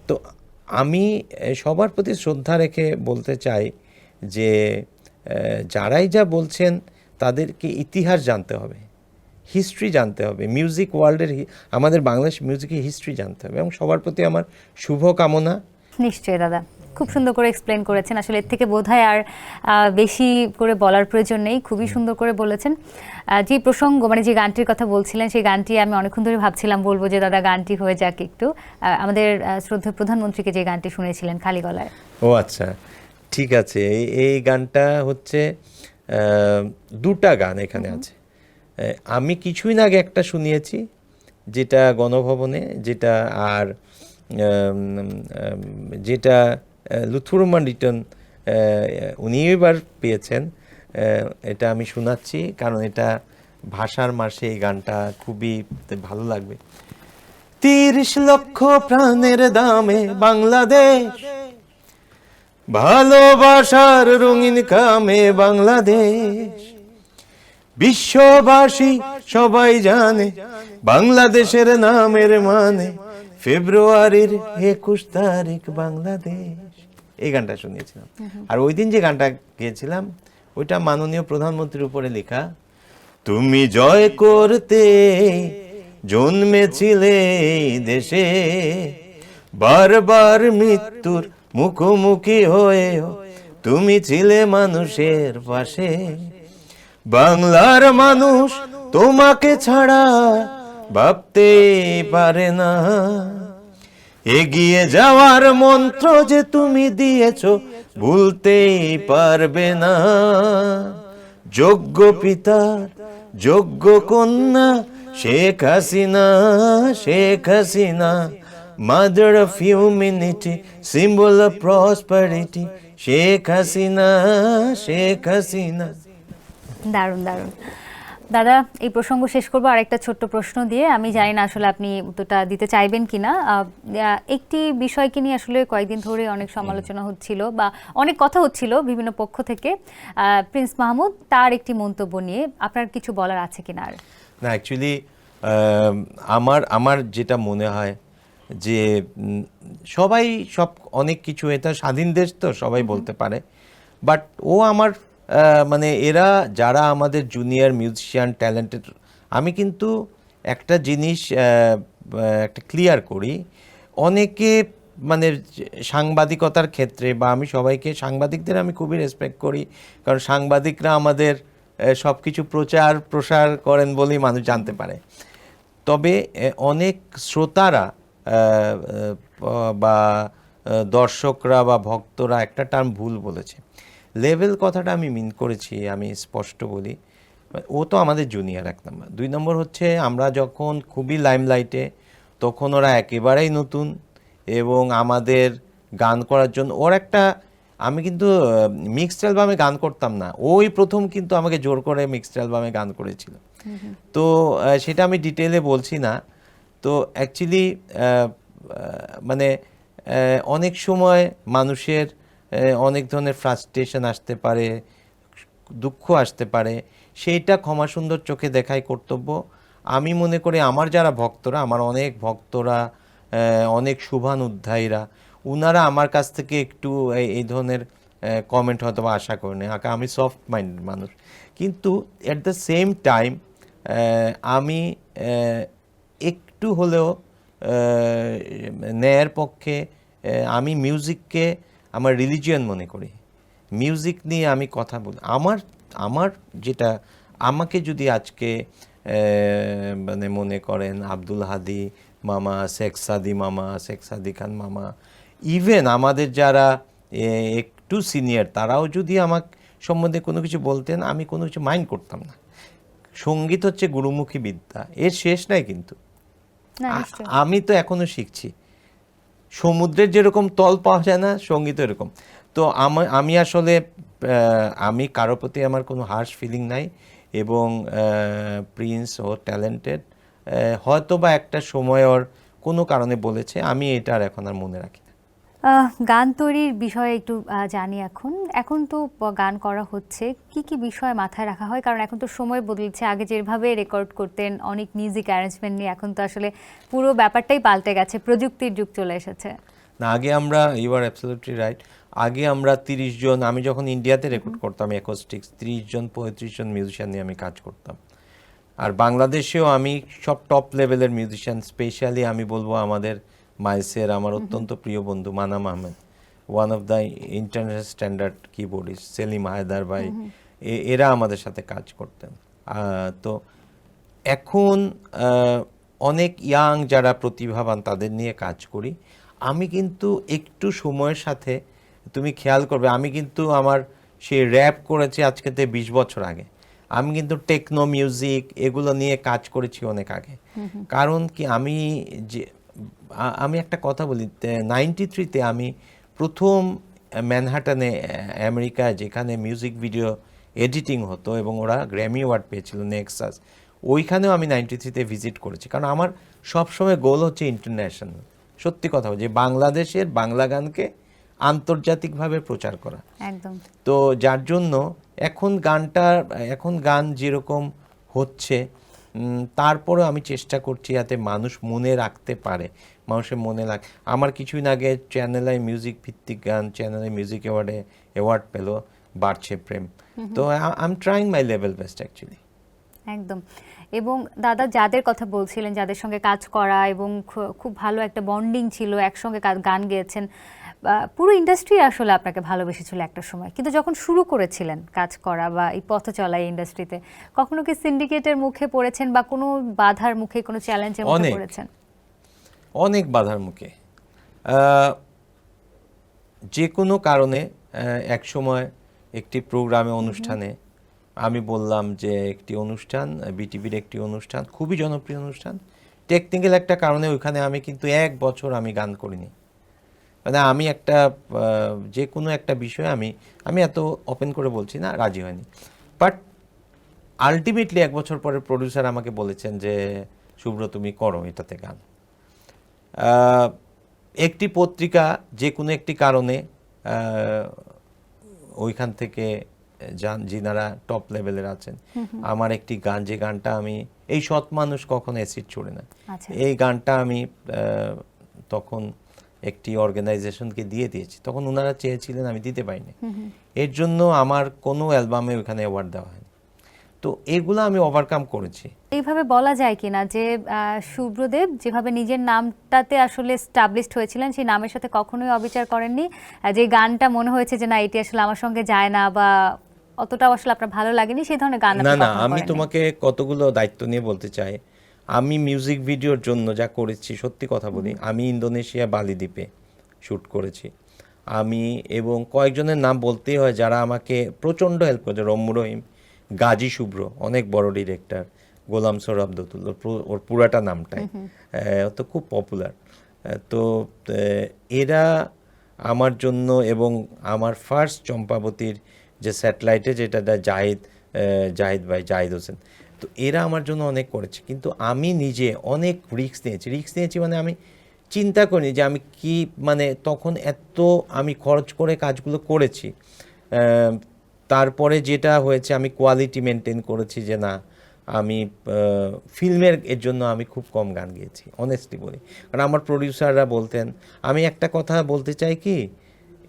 তো আমি সবার প্রতি শ্রদ্ধা রেখে বলতে চাই যে যারাই যা বলছেন তাদেরকে ইতিহাস জানতে হবে, হিস্ট্রি জানতে হবে, মিউজিক ওয়ার্ল্ডের, আমাদের বাংলাদেশ মিউজিকের হিস্ট্রি জানতে হবে, এবং সবার প্রতি আমার শুভ কামনা। নিশ্চয়ই দাদা, খুব সুন্দর করে এক্সপ্লেন করেছেন, আসলে এর থেকে বোধহয় আর বেশি করে বলার প্রয়োজন নেই, খুবই সুন্দর করে বলেছেন। যে প্রসঙ্গ, মানে যে গানটির কথা বলছিলেন, সেই গানটি আমি অনেকক্ষণ ধরে ভাবছিলাম বলবো যে দাদা গানটি হয়ে যাক একটু, আমাদের শ্রদ্ধেয় প্রধানমন্ত্রীকে যে গানটি শুনেছিলেন খালি গলায়। ও আচ্ছা, ঠিক আছে। এই গানটা হচ্ছে, 2টা গান এখানে আছে। আমি কিছুদিন আগে একটা শুনিয়েছি, যেটা গণভবনে, যেটা আর যেটা লুৎফর রহমান রিটন, উনি এবার পেয়েছেন, এটা আমি শোনাচ্ছি, কারণ এটা ভাষার মাসে এই গানটা খুবই ভালো লাগবে। 30 লক্ষ প্রাণের দামে বাংলাদেশ, ভালোবাসার রঙিন কামে বাংলাদেশ, বিশ্ববাসী সবাই জানে বাংলাদেশের নামের মানে, ফেব্রুয়ারির 21 তারিখ বাংলাদেশ। এই গানটা শুনিয়েছিলাম। আর ওই দিন যে গানটা গেয়েছিলাম, ওইটা মাননীয় প্রধানমন্ত্রীর উপরে লেখা। তুমি জয় করতে জন্মেছিলে দেশে, বারবার মৃত্যুর মুখোমুখি হয়েও তুমি ছিলে মানুষের পাশে। বাংলার মানুষ তোমাকে ছাড়া ভাবতে পারে না, এগিয়ে যাওয়ার মন্ত্র যে তুমি দিয়েছো ভুলতেই পারবে না। যোগ্য পিতার যোগ্য কন্যা Sheikh Hasina, Sheikh Hasina, mother of humanity, symbol of prosperity, Sheikh Hasina, Sheikh Hasina. দারুণ দারুণ। দাদা, এই প্রসঙ্গ শেষ করবো আরেকটা ছোট্ট প্রশ্ন দিয়ে। আমি জানি না আসলে আপনি উত্তরটা দিতে চাইবেন কিনা। একটি বিষয়কে নিয়ে আসলে কয়েকদিন ধরে অনেক সমালোচনা হচ্ছিল বা অনেক কথা হচ্ছিল বিভিন্ন পক্ষ থেকে। প্রিন্স মাহমুদ তার একটি মন্তব্য নিয়ে আপনার কিছু বলার আছে কিনা? আর না, অ্যাকচুয়ালি আমার যেটা মনে হয় যে সবাই অনেক কিছু, এটা স্বাধীন দেশ তো সবাই বলতে পারে, বাট ও আমার মানে এরা যারা আমাদের জুনিয়র মিউজিশিয়ান ট্যালেন্টেড, আমি কিন্তু একটা জিনিস একটা ক্লিয়ার করি, অনেকে মানে সাংবাদিকতার ক্ষেত্রে বা আমি সবাইকে, সাংবাদিকদের আমি খুবই রেসপেক্ট করি, কারণ সাংবাদিকরা আমাদের সব কিছু প্রচার প্রসার করেন বলেই মানুষ জানতে পারে। তবে অনেক শ্রোতারা বা দর্শকরা বা ভক্তরা একটা টার্ম ভুল বলেছে। লেভেল কথাটা আমি মিন করেছি, আমি স্পষ্ট বলি, ও তো আমাদের জুনিয়র, 1 নম্বর। 2 নম্বর হচ্ছে আমরা যখন খুবই লাইমলাইটে, তখন ওরা একেবারেই নতুন এবং আমাদের গান করার জন্য ওর একটা, আমি কিন্তু মিক্সড অ্যালবামে গান করতাম না, ওই প্রথম কিন্তু আমাকে জোর করে মিক্সড অ্যালবামে গান করেছিল। তো সেটা আমি ডিটেলে বলছি না। তো অ্যাকচুয়ালি মানে অনেক সময় মানুষের অনেক ধরনের ফ্রাস্ট্রেশন আসতে পারে, দুঃখ আসতে পারে, সেইটা ক্ষমা সুন্দর চোখে দেখাই কর্তব্য। আমি মনে করি আমার যারা ভক্তরা, আমার অনেক ভক্তরা, অনেক শুভানুধ্যায়ীরা, উনারা আমার কাছ থেকে একটু এই ধরনের কমেন্ট হয়তো বা আশা করেন। আমি সফট মাইন্ডেড মানুষ, কিন্তু অ্যাট দ্য সেম টাইম আমি একটু হলেও ন্যায়ের পক্ষে। আমি মিউজিককে আমার রিলিজিয়ন মনে করি, মিউজিক নিয়ে আমি কথা বলি। আমার যেটা, আমাকে যদি আজকে মানে মনে করেন আব্দুল হাদি মামা, শেখ সাদি মামা, শেখ সাদি খান মামা, ইভেন আমাদের যারা একটু সিনিয়র, তারাও যদি আমার সম্বন্ধে কোনো কিছু বলতেন, আমি কোনো কিছু মাইন্ড করতাম না। সঙ্গীত হচ্ছে গুরুমুখী বিদ্যা, এর শেষ নাই কিন্তু। আমি তো এখনো শিখছি। সমুদ্রের যেরকম তল পাওয়া যায় না, সঙ্গীত এরকম। তো আমি আসলে আমি কারো প্রতি আমার কোনো হার্শ ফিলিং নাই, এবং প্রিন্স ও ট্যালেন্টেড, হয়তো বা একটা সময় ওর কোনো কারণে বলেছে, আমি এটা আর এখন আর মনে রাখি না। গান তৈরির বিষয়ে একটু জানি। এখন তো গান করা হচ্ছে, কি কি বিষয় মাথায় রাখা হয়? কারণ এখন তো সময় বদলেছে, আগে যেভাবে রেকর্ড করতেন অনেক মিউজিক অ্যারেঞ্জমেন্ট নিয়ে, এখন তো আসলে পুরো ব্যাপারটাই পাল্টে গেছে, প্রযুক্তির যুগ চলে এসেছে। না, আগে আমরা, ইউ আর অ্যাবসলিউটলি রাইট, আগে আমরা 30 জন, আমি যখন ইন্ডিয়াতে রেকর্ড করতাম অ্যাকোস্টিক্স, 30 জন 35 জন মিউজিশিয়ান নিয়ে আমি কাজ করতাম। আর বাংলাদেশেও আমি সব টপ লেভেলের মিউজিশিয়ান, স্পেশালি আমি বলবো আমাদের মাইসের আমার অত্যন্ত প্রিয় বন্ধু Manam Ahmed, one of the international standard keyboardist, Selim Haider ভাই, এরা আমাদের সাথে কাজ করতেন। তো এখন অনেক ইয়াং যারা প্রতিভাবান, তাদের নিয়ে কাজ করি। আমি কিন্তু একটু সময়ের সাথে, তুমি খেয়াল করবে, আমি কিন্তু আমার সেই র্যাপ করেছি আজকে থেকে 20 বছর আগে। আমি কিন্তু টেকনো মিউজিক এগুলো নিয়ে কাজ করেছি অনেক আগে। কারণ কি, আমি একটা কথা বলি, 93-তে আমি প্রথম ম্যানহাটানে, আমেরিকায়, যেখানে মিউজিক ভিডিও এডিটিং হতো এবং ওরা গ্র্যামি অ্যাওয়ার্ড পেয়েছিল, নেক্সাস, ওইখানেও আমি 93-তে ভিজিট করেছি। কারণ আমার সবসময় গোল হচ্ছে ইন্টারন্যাশনাল, সত্যি কথা যে বাংলাদেশের বাংলা গানকে আন্তর্জাতিকভাবে প্রচার করা। একদম। তো যার জন্য এখন গান যেরকম হচ্ছে, তারপরে আমি চেষ্টা করছি যাতে মানুষ মনে রাখতে পারে, মানুষের মনে আমার কিছুদিন আগে চ্যানেল আই মিউজিক ভিত্তিক গান, চ্যানেল আই মিউজিক অ্যাওয়ার্ড পেল, বাড়ছে প্রেম। তো I am trying my level best actually. একদম। এবং দাদা যাদের কথা বলছিলেন, যাদের সঙ্গে কাজ করা এবং খুব ভালো একটা বন্ডিং ছিল, একসঙ্গে গান গেয়েছেন, পুরো ইন্ডাস্ট্রি আসলে আপনাকে ভালোবেসেছিল একটা সময়। কিন্তু যখন শুরু করেছিলেন কাজ করা বা এই পথ চলা এই ইন্ডাস্ট্রিতে, কখনো কি সিন্ডিকেটের মুখে পড়েছেন বা কোনো বাধার মুখে, কোনো চ্যালেঞ্জের মুখে পড়েছেন? অনেক বাধার মুখে। যে কোনো কারণে এক সময় একটি প্রোগ্রামে অনুষ্ঠানে আমি বললাম যে একটি অনুষ্ঠান, বিটিভির একটি অনুষ্ঠান, খুবই জনপ্রিয় অনুষ্ঠান, টেকনিক্যাল একটা কারণে ওইখানে আমি কিন্তু 1 বছর আমি গান করিনি। মানে আমি একটা যে কোনো একটা বিষয়ে আমি এত ওপেন করে বলছি না, রাজি হয়নি। বাট আলটিমেটলি 1 বছর পরে প্রডিউসার আমাকে বলেছেন যে শুভ্র তুমি করো এটাতে গান। একটি পত্রিকা যে কোনো একটি কারণে ওইখান থেকে যিনারা টপ লেভেলের আছেন, আমার একটি গান, যে গানটা আমি, এই সৎ মানুষ কখনো অ্যাসিড ছড়ে না, এই গানটা আমি তখন একটি অর্গানাইজেশনকে দিয়ে দিয়েছি। তখন ওনারা চেয়েছিলেন, আমি দিতে পারিনি। এর জন্য আমার কোনো অ্যালবামে ওইখানে অ্যাওয়ার্ড দেওয়া হয়নি। তো এগুলো আমি ওভারকাম করেছি। এইভাবে বলা যায় কিনা যে শুভ্রদেব যেভাবে নিজের নামটাতে আসলে স্টাবলিশড হয়েছিলেন, সেই নামের সাথে কখনোই অবিচার করেননি। যে গানটা মনে হয়েছে যে না এটি আসলে আমার সঙ্গে যায় না বা অতটাও আসলে আপনার ভালো লাগেনি, সেই ধরনের গান না না, আমি তোমাকে কতগুলো দায়িত্ব নিয়ে বলতে চাই। আমি মিউজিক ভিডিওর জন্য যা করেছি, সত্যি কথা বলি, আমি ইন্দোনেশিয়া বালি দ্বীপে শ্যুট করেছি আমি, এবং কয়েকজনের নাম বলতেই হয় যারা আমাকে প্রচণ্ড হেল্প করেছে। রম্মু রহিম, গাজী শুভ্র, অনেক বড় ডিরেক্টর, গোলাম সোহর আব্দুল, ওর পুরাটা নামটাই, ও তো খুব পপুলার। তো এরা আমার জন্য, এবং আমার ফার্স্ট চম্পাবতীর যে স্যাটেলাইটে, যেটা জাহিদ ভাই, জাহিদ হোসেন, তো এরা আমার জন্য অনেক করেছে। কিন্তু আমি নিজে অনেক রিস্ক নিয়েছি মানে আমি চিন্তা করিনি যে আমি কি, মানে তখন এত আমি খরচ করে কাজগুলো করেছি। তারপরে যেটা হয়েছে, আমি কোয়ালিটি মেনটেন করেছি, যে না আমি ফিল্মের এর জন্য আমি খুব কম গান গেয়েছি, অনেস্টলি বলি। কারণ আমার প্রডিউসাররা বলতেন, আমি একটা কথা বলতে চাই কি,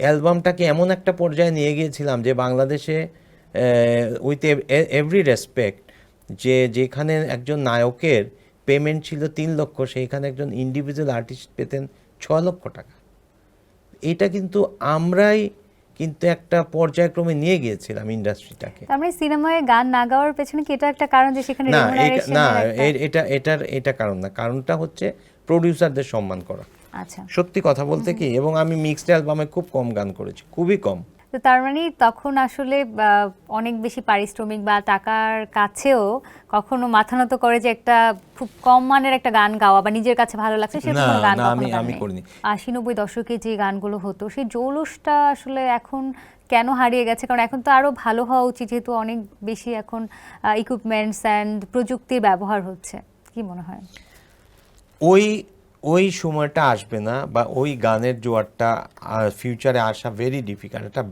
অ্যালবামটাকে এমন একটা পর্যায়ে নিয়ে গিয়েছিলাম যে বাংলাদেশে উইথ এভরি রেসপেক্ট, যে যেখানে একজন নায়কের পেমেন্ট ছিল 3 লক্ষ, সেইখানে একজন ইন্ডিভিজুয়াল আর্টিস্ট পেতেন 6 লক্ষ টাকা। এটা কিন্তু আমরাই কিন্তু একটা পর্যায়ক্রমে নিয়ে গিয়েছিলাম ইন্ডাস্ট্রিটাকে। আমরা সিনেমায় গান না গাওয়ার পেছনে কি এটা একটা কারণ যে সেখানে এটা কারণ না, কারণটা হচ্ছে প্রডিউসারদের সম্মান করা। আচ্ছা, সত্যি কথা বলতে কি, এবং আমি মিক্সড অ্যালবামে খুব কম গান করেছি, খুবই কম। তো তার মানে তখন আসলে অনেক বেশি পারিশ্রমিক বা টাকার কাছেও কখনো মাথা নত করে যে একটা খুব কম মানের একটা গান গাওয়া বা নিজের কাছে ভালো লাগছে সেরকম গান আমি করিনি। 80-90 দশকে যে গানগুলো হতো, সেই জৌলুসটা আসলে এখন কেন হারিয়ে গেছে? কারণ এখন তো আরো ভালো হওয়া উচিত, যেহেতু অনেক বেশি এখন ইকুইপমেন্টস অ্যান্ড প্রযুক্তির ব্যবহার হচ্ছে। কি মনে হয়? ওই সময়টা আসবে না, বা ওই গানের জোয়ারটা ফিউচারে আসা ভেরি ডিফিকাল্ট। একটা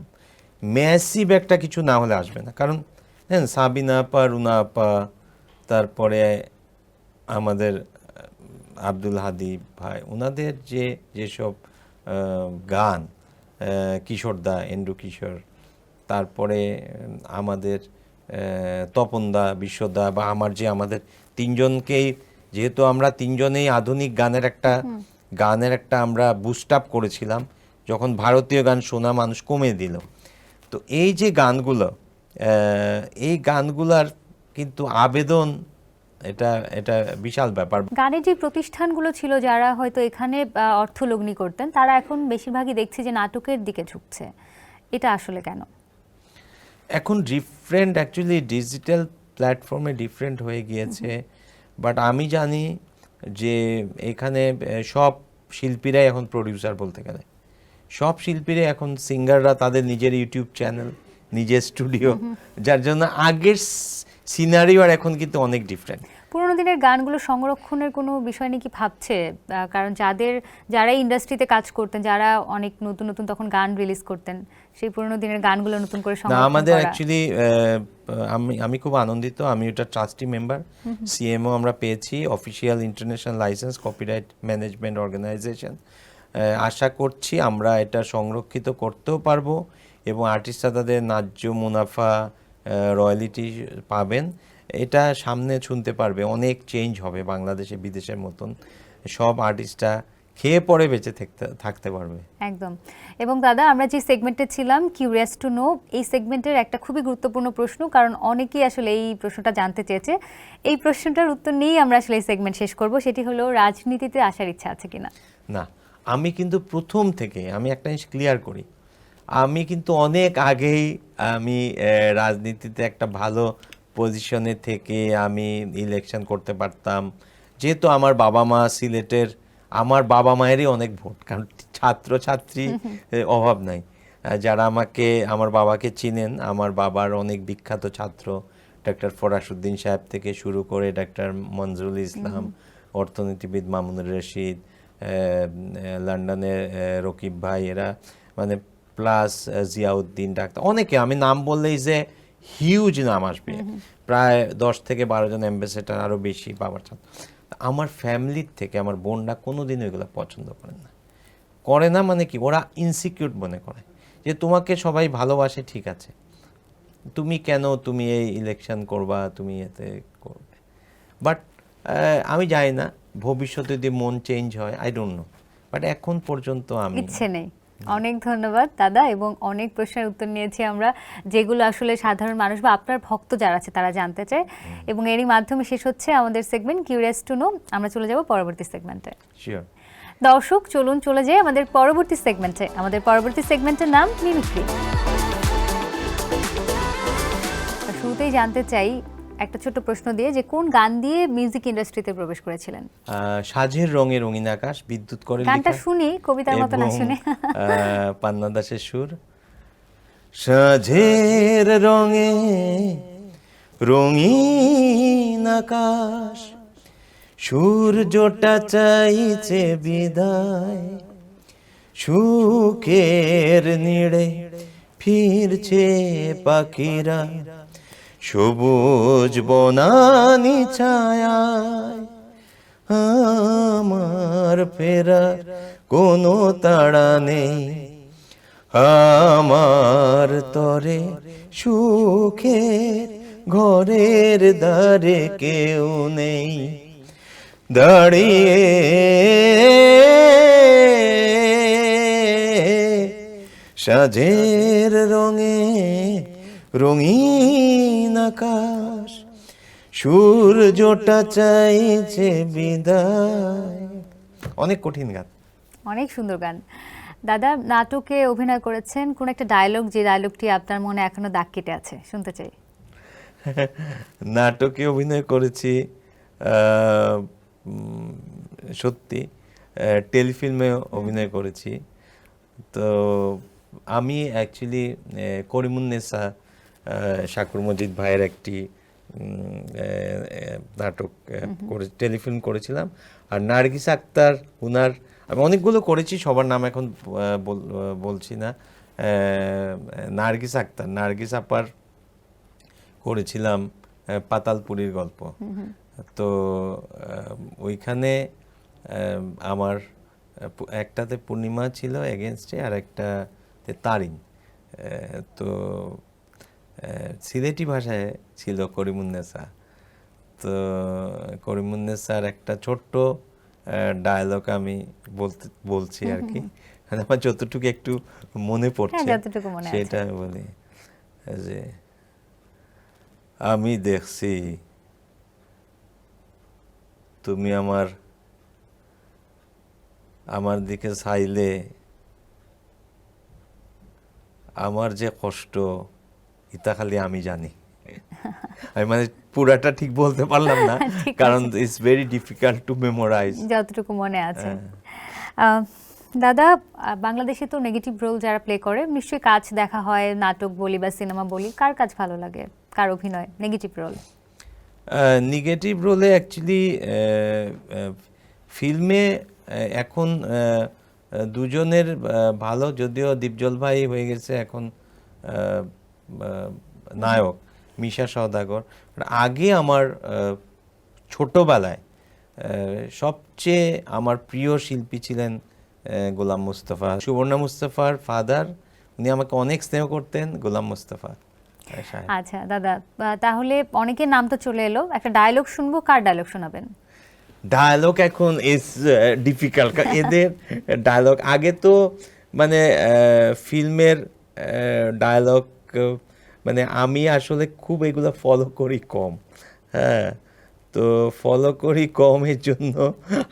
ম্যাসিভ একটা কিছু না হলে আসবে না। কারণ হ্যাঁ, সাবিনা আপা, রুনা আপা, তারপরে আমাদের আব্দুল হাদি ভাই, ওনাদের যেসব গান, কিশোরদা, এন্ড্রু কিশোর, তারপরে আমাদের তপনদা, বিশ্বদা, বা আমাদের তিনজনকেই, যেহেতু আমরা তিনজনেই আধুনিক গানের একটা আমরা বুস্ট আপ করেছিলাম যখন ভারতীয় গান শোনা মানুষ কমে দিল। তো এই যে গানগুলো, এই গানগুলার কিন্তু আবেদন, এটা বিশাল ব্যাপার। গানের যে প্রতিষ্ঠানগুলো ছিল যারা হয়তো এখানে অর্থলগ্নি করতেন, তারা এখন বেশিরভাগই দেখছে যে নাটকের দিকে ঝুঁকছে। এটা আসলে কেন? এখন ডিফারেন্ট, অ্যাকচুয়ালি ডিজিটাল প্ল্যাটফর্মে ডিফারেন্ট হয়ে গিয়েছে। বাট আমি জানি যে এখানে সব শিল্পীরাই এখন প্রডিউসার, বলতে গেলে সব শিল্পীরাই এখন, সিঙ্গাররা তাদের নিজের ইউটিউব চ্যানেল, নিজের স্টুডিও, যার জন্য আগের সিনারিও আর এখন কিন্তু অনেক ডিফারেন্ট। পুরোনো দিনের গানগুলো সংরক্ষণের কোনো বিষয় নিয়ে কি ভাবছে? কারণ যারা ইন্ডাস্ট্রিতে কাজ করতেন, যারা অনেক নতুন নতুন তখন গান রিলিজ করতেন, সেই পুরোনো দিনের গানগুলো নতুন করে সংরক্ষণ করা। আমাদের অ্যাকচুয়ালি আমি খুব আনন্দিত, আমি ওটা ট্রাস্টি মেম্বার, সিএমও আমরা পেয়েছি, official international license, copyright management organization. আশা করছি আমরা এটা সংরক্ষিত করতেও পারবো, এবং আর্টিস্টরা তাদের ন্যায্য মুনাফা, রয়্যালিটি পাবেন। এটা সামনে শুনতে পারবে, অনেক চেঞ্জ হবে বাংলাদেশে, বিদেশের মতন সব আর্টিস্টরা খেয়ে পরে বেঁচে থাকতে পারবে। একদম। এবং দাদা, আমরা যে সেগমেন্টে ছিলাম কিউরিয়াস টু নো, এই সেগমেন্টের একটা খুবই গুরুত্বপূর্ণ প্রশ্ন, কারণ অনেকেই আসলে এই প্রশ্নটা জানতে চেয়েছে। এই প্রশ্নটার উত্তর নিয়েই আমরা আসলে এই সেগমেন্ট শেষ করব, সেটি হলো রাজনীতিতে আসার ইচ্ছা আছে কিনা? না, আমি কিন্তু প্রথম থেকে আমি একটা জিনিস ক্লিয়ার করি, আমি কিন্তু অনেক আগেই আমি রাজনীতিতে একটা ভালো পজিশনে থেকে আমি ইলেকশন করতে পারতাম, যেহেতু আমার বাবা মা সিলেটের, আমার বাবা মায়েরই অনেক ভোট, কারণ ছাত্র ছাত্রী অভাব নাই। যারা আমাকে, আমার বাবাকে চিনেন, আমার বাবার অনেক বিখ্যাত ছাত্র ডাক্তার ফরাসউদ্দিন সাহেব থেকে শুরু করে ডাক্তার মনজুরুল ইসলাম, অর্থনীতিবিদ মামুনুর রশিদ, লন্ডনের রকিব ভাই, এরা মানে প্লাস জিয়াউদ্দিন ডাক্তার, অনেকে, আমি নাম বললেই যে হিউজ নাম আসবে, প্রায় 10 থেকে 12 জন অ্যাম্বাসেডার, আরও বেশি বাবার ছাত্র। আমার ফ্যামিলির থেকে আমার বোনরা কোনোদিনও এগুলো পছন্দ করে না, মানে কি, ওরা ইনসিকিউর মনে করে যে তোমাকে সবাই ভালোবাসে, ঠিক আছে, তুমি কেন তুমি এই ইলেকশন করবা, তুমি এতে করবে। বাট আমি জানি না ভবিষ্যতে যদি মন চেঞ্জ হয়, আই ডোন্ট নো, বাট এখন পর্যন্ত আমি ইচ্ছে নেই। অনেক ধন্যবাদ দাদা, এবং অনেক প্রশ্নের উত্তর নিয়েছি আমরা, যেগুলো আসলে সাধারণ মানুষ বা আপনার ভক্ত যারা আছে তারা জানতে চায়, এবং এরই মাধ্যমে শেষ হচ্ছে আমাদের সেগমেন্ট কিউরিয়াস টু নো। আমরা চলে যাব পরবর্তী সেগমেন্টে। শিওর। দর্শক চলুন চলে যাই আমাদের পরবর্তী সেগমেন্টে। আমাদের পরবর্তী সেগমেন্টের নাম মিমিক্রি। শুরুতেই জানতে চাই একটা ছোট প্রশ্ন দিয়ে, যে কোন গান দিয়ে মিউজিক ইন্ডাস্ট্রিতে প্রবেশ করেছিলেন? সাজের রঙে রঙিন আকাশ, বিদ্যুৎ করে গানটা লেখা, শুনি, কবিতার মতো না এবং শুনে। পান্না দাসের সুর। সাজের রঙে রঙিন আকাশ, সূর্যটা চাইছে বিদায়, সুখের নিড়ে ফিরছে পাখিরা, সবুজ বনানি ছায়ায়, আমার ফেরার কোনো তাড়া নেই, আমার তরে সুখের ঘরের দ্বারে কেউ নেই, দাঁড়িয়ে সাজের রঙে রঙিন আকাশ, সূর্যটা চাইছে বিদায়। অনেক কঠিন গান, অনেক সুন্দর গান। দাদা নাটকে অভিনয় করেছেন, কোন একটা ডায়লগ, যে ডায়লগটি আপনার মনে এখনো দাগ কেটে আছে, শুনতে চাই। নাটকে অভিনয় করেছি, সত্যি টেলিফিল্মে অভিনয় করেছি। তো আমি অ্যাকচুয়ালি করিমুন্নেসা, শাকুর মজিদ ভাইয়ের একটি নাটক করে টেলিফিল্ম করেছিলাম। আর নার্গিস আক্তার, উনার আমি অনেকগুলো করেছি, সবার নাম এখন বলছি না। নার্গিস আক্তার, নার্গিস আপার করেছিলাম পাতালপুরীর গল্প। তো ওইখানে আমার একটাতে পূর্ণিমা ছিল এগেনস্টে, আর একটাতে তারিন। তো সিলেটি ভাষায় ছিল করিমুন্নেসা। তো করিমুন্নেসার একটা ছোট্ট ডায়লগ আমি বলছি আর কি, মানে আমার যতটুকু একটু মনে পড়ছে সেটা বলি, যে আমি দেখছি তুমি আমার দিকে চাইলে, আমার যে কষ্ট ইতা খালি আমি জানি। আমি মানে পুরাটা ঠিক বলতে পারলাম না, কারণ it's very difficult to memorise, যতটুকু মনে আছে। দাদা বাংলাদেশে তো নেগেটিভ রোল যারা প্লে করে, নিশ্চয়ই কাজ দেখা হয়, নাটক বলি বা সিনেমা বলি, কার কাজ ভালো লাগে, কার অভিনয় নেগেটিভ রোল? নেগেটিভ রোলে অ্যাকচুয়ালি ফিল্মে এখন দুজনের ভালো, যদিও দীপজল ভাই হয়ে গেছে এখন নায়ক, মিশা সওদাগর। আগে আমার ছোটবেলায় সবচেয়ে আমার প্রিয় শিল্পী ছিলেন গোলাম মুস্তাফা, সুবর্ণা মুস্তাফার ফাদার, উনি আমাকে অনেক স্নেহ করতেন, গোলাম মুস্তাফা। আচ্ছা দাদা, তাহলে অনেকের নাম তো চলে এলো, একটা ডায়লগ শুনবো, কার ডায়লগ শোনাবেন? ডায়লগ এখন ইজ ডিফিকাল্ট, এদের ডায়লগ আগে তো মানে ফিল্মের ডায়লগ, মানে আমি আসলে খুব এগুলো ফলো করি কম, হ্যাঁ, তো ফলো করি কম, এর জন্য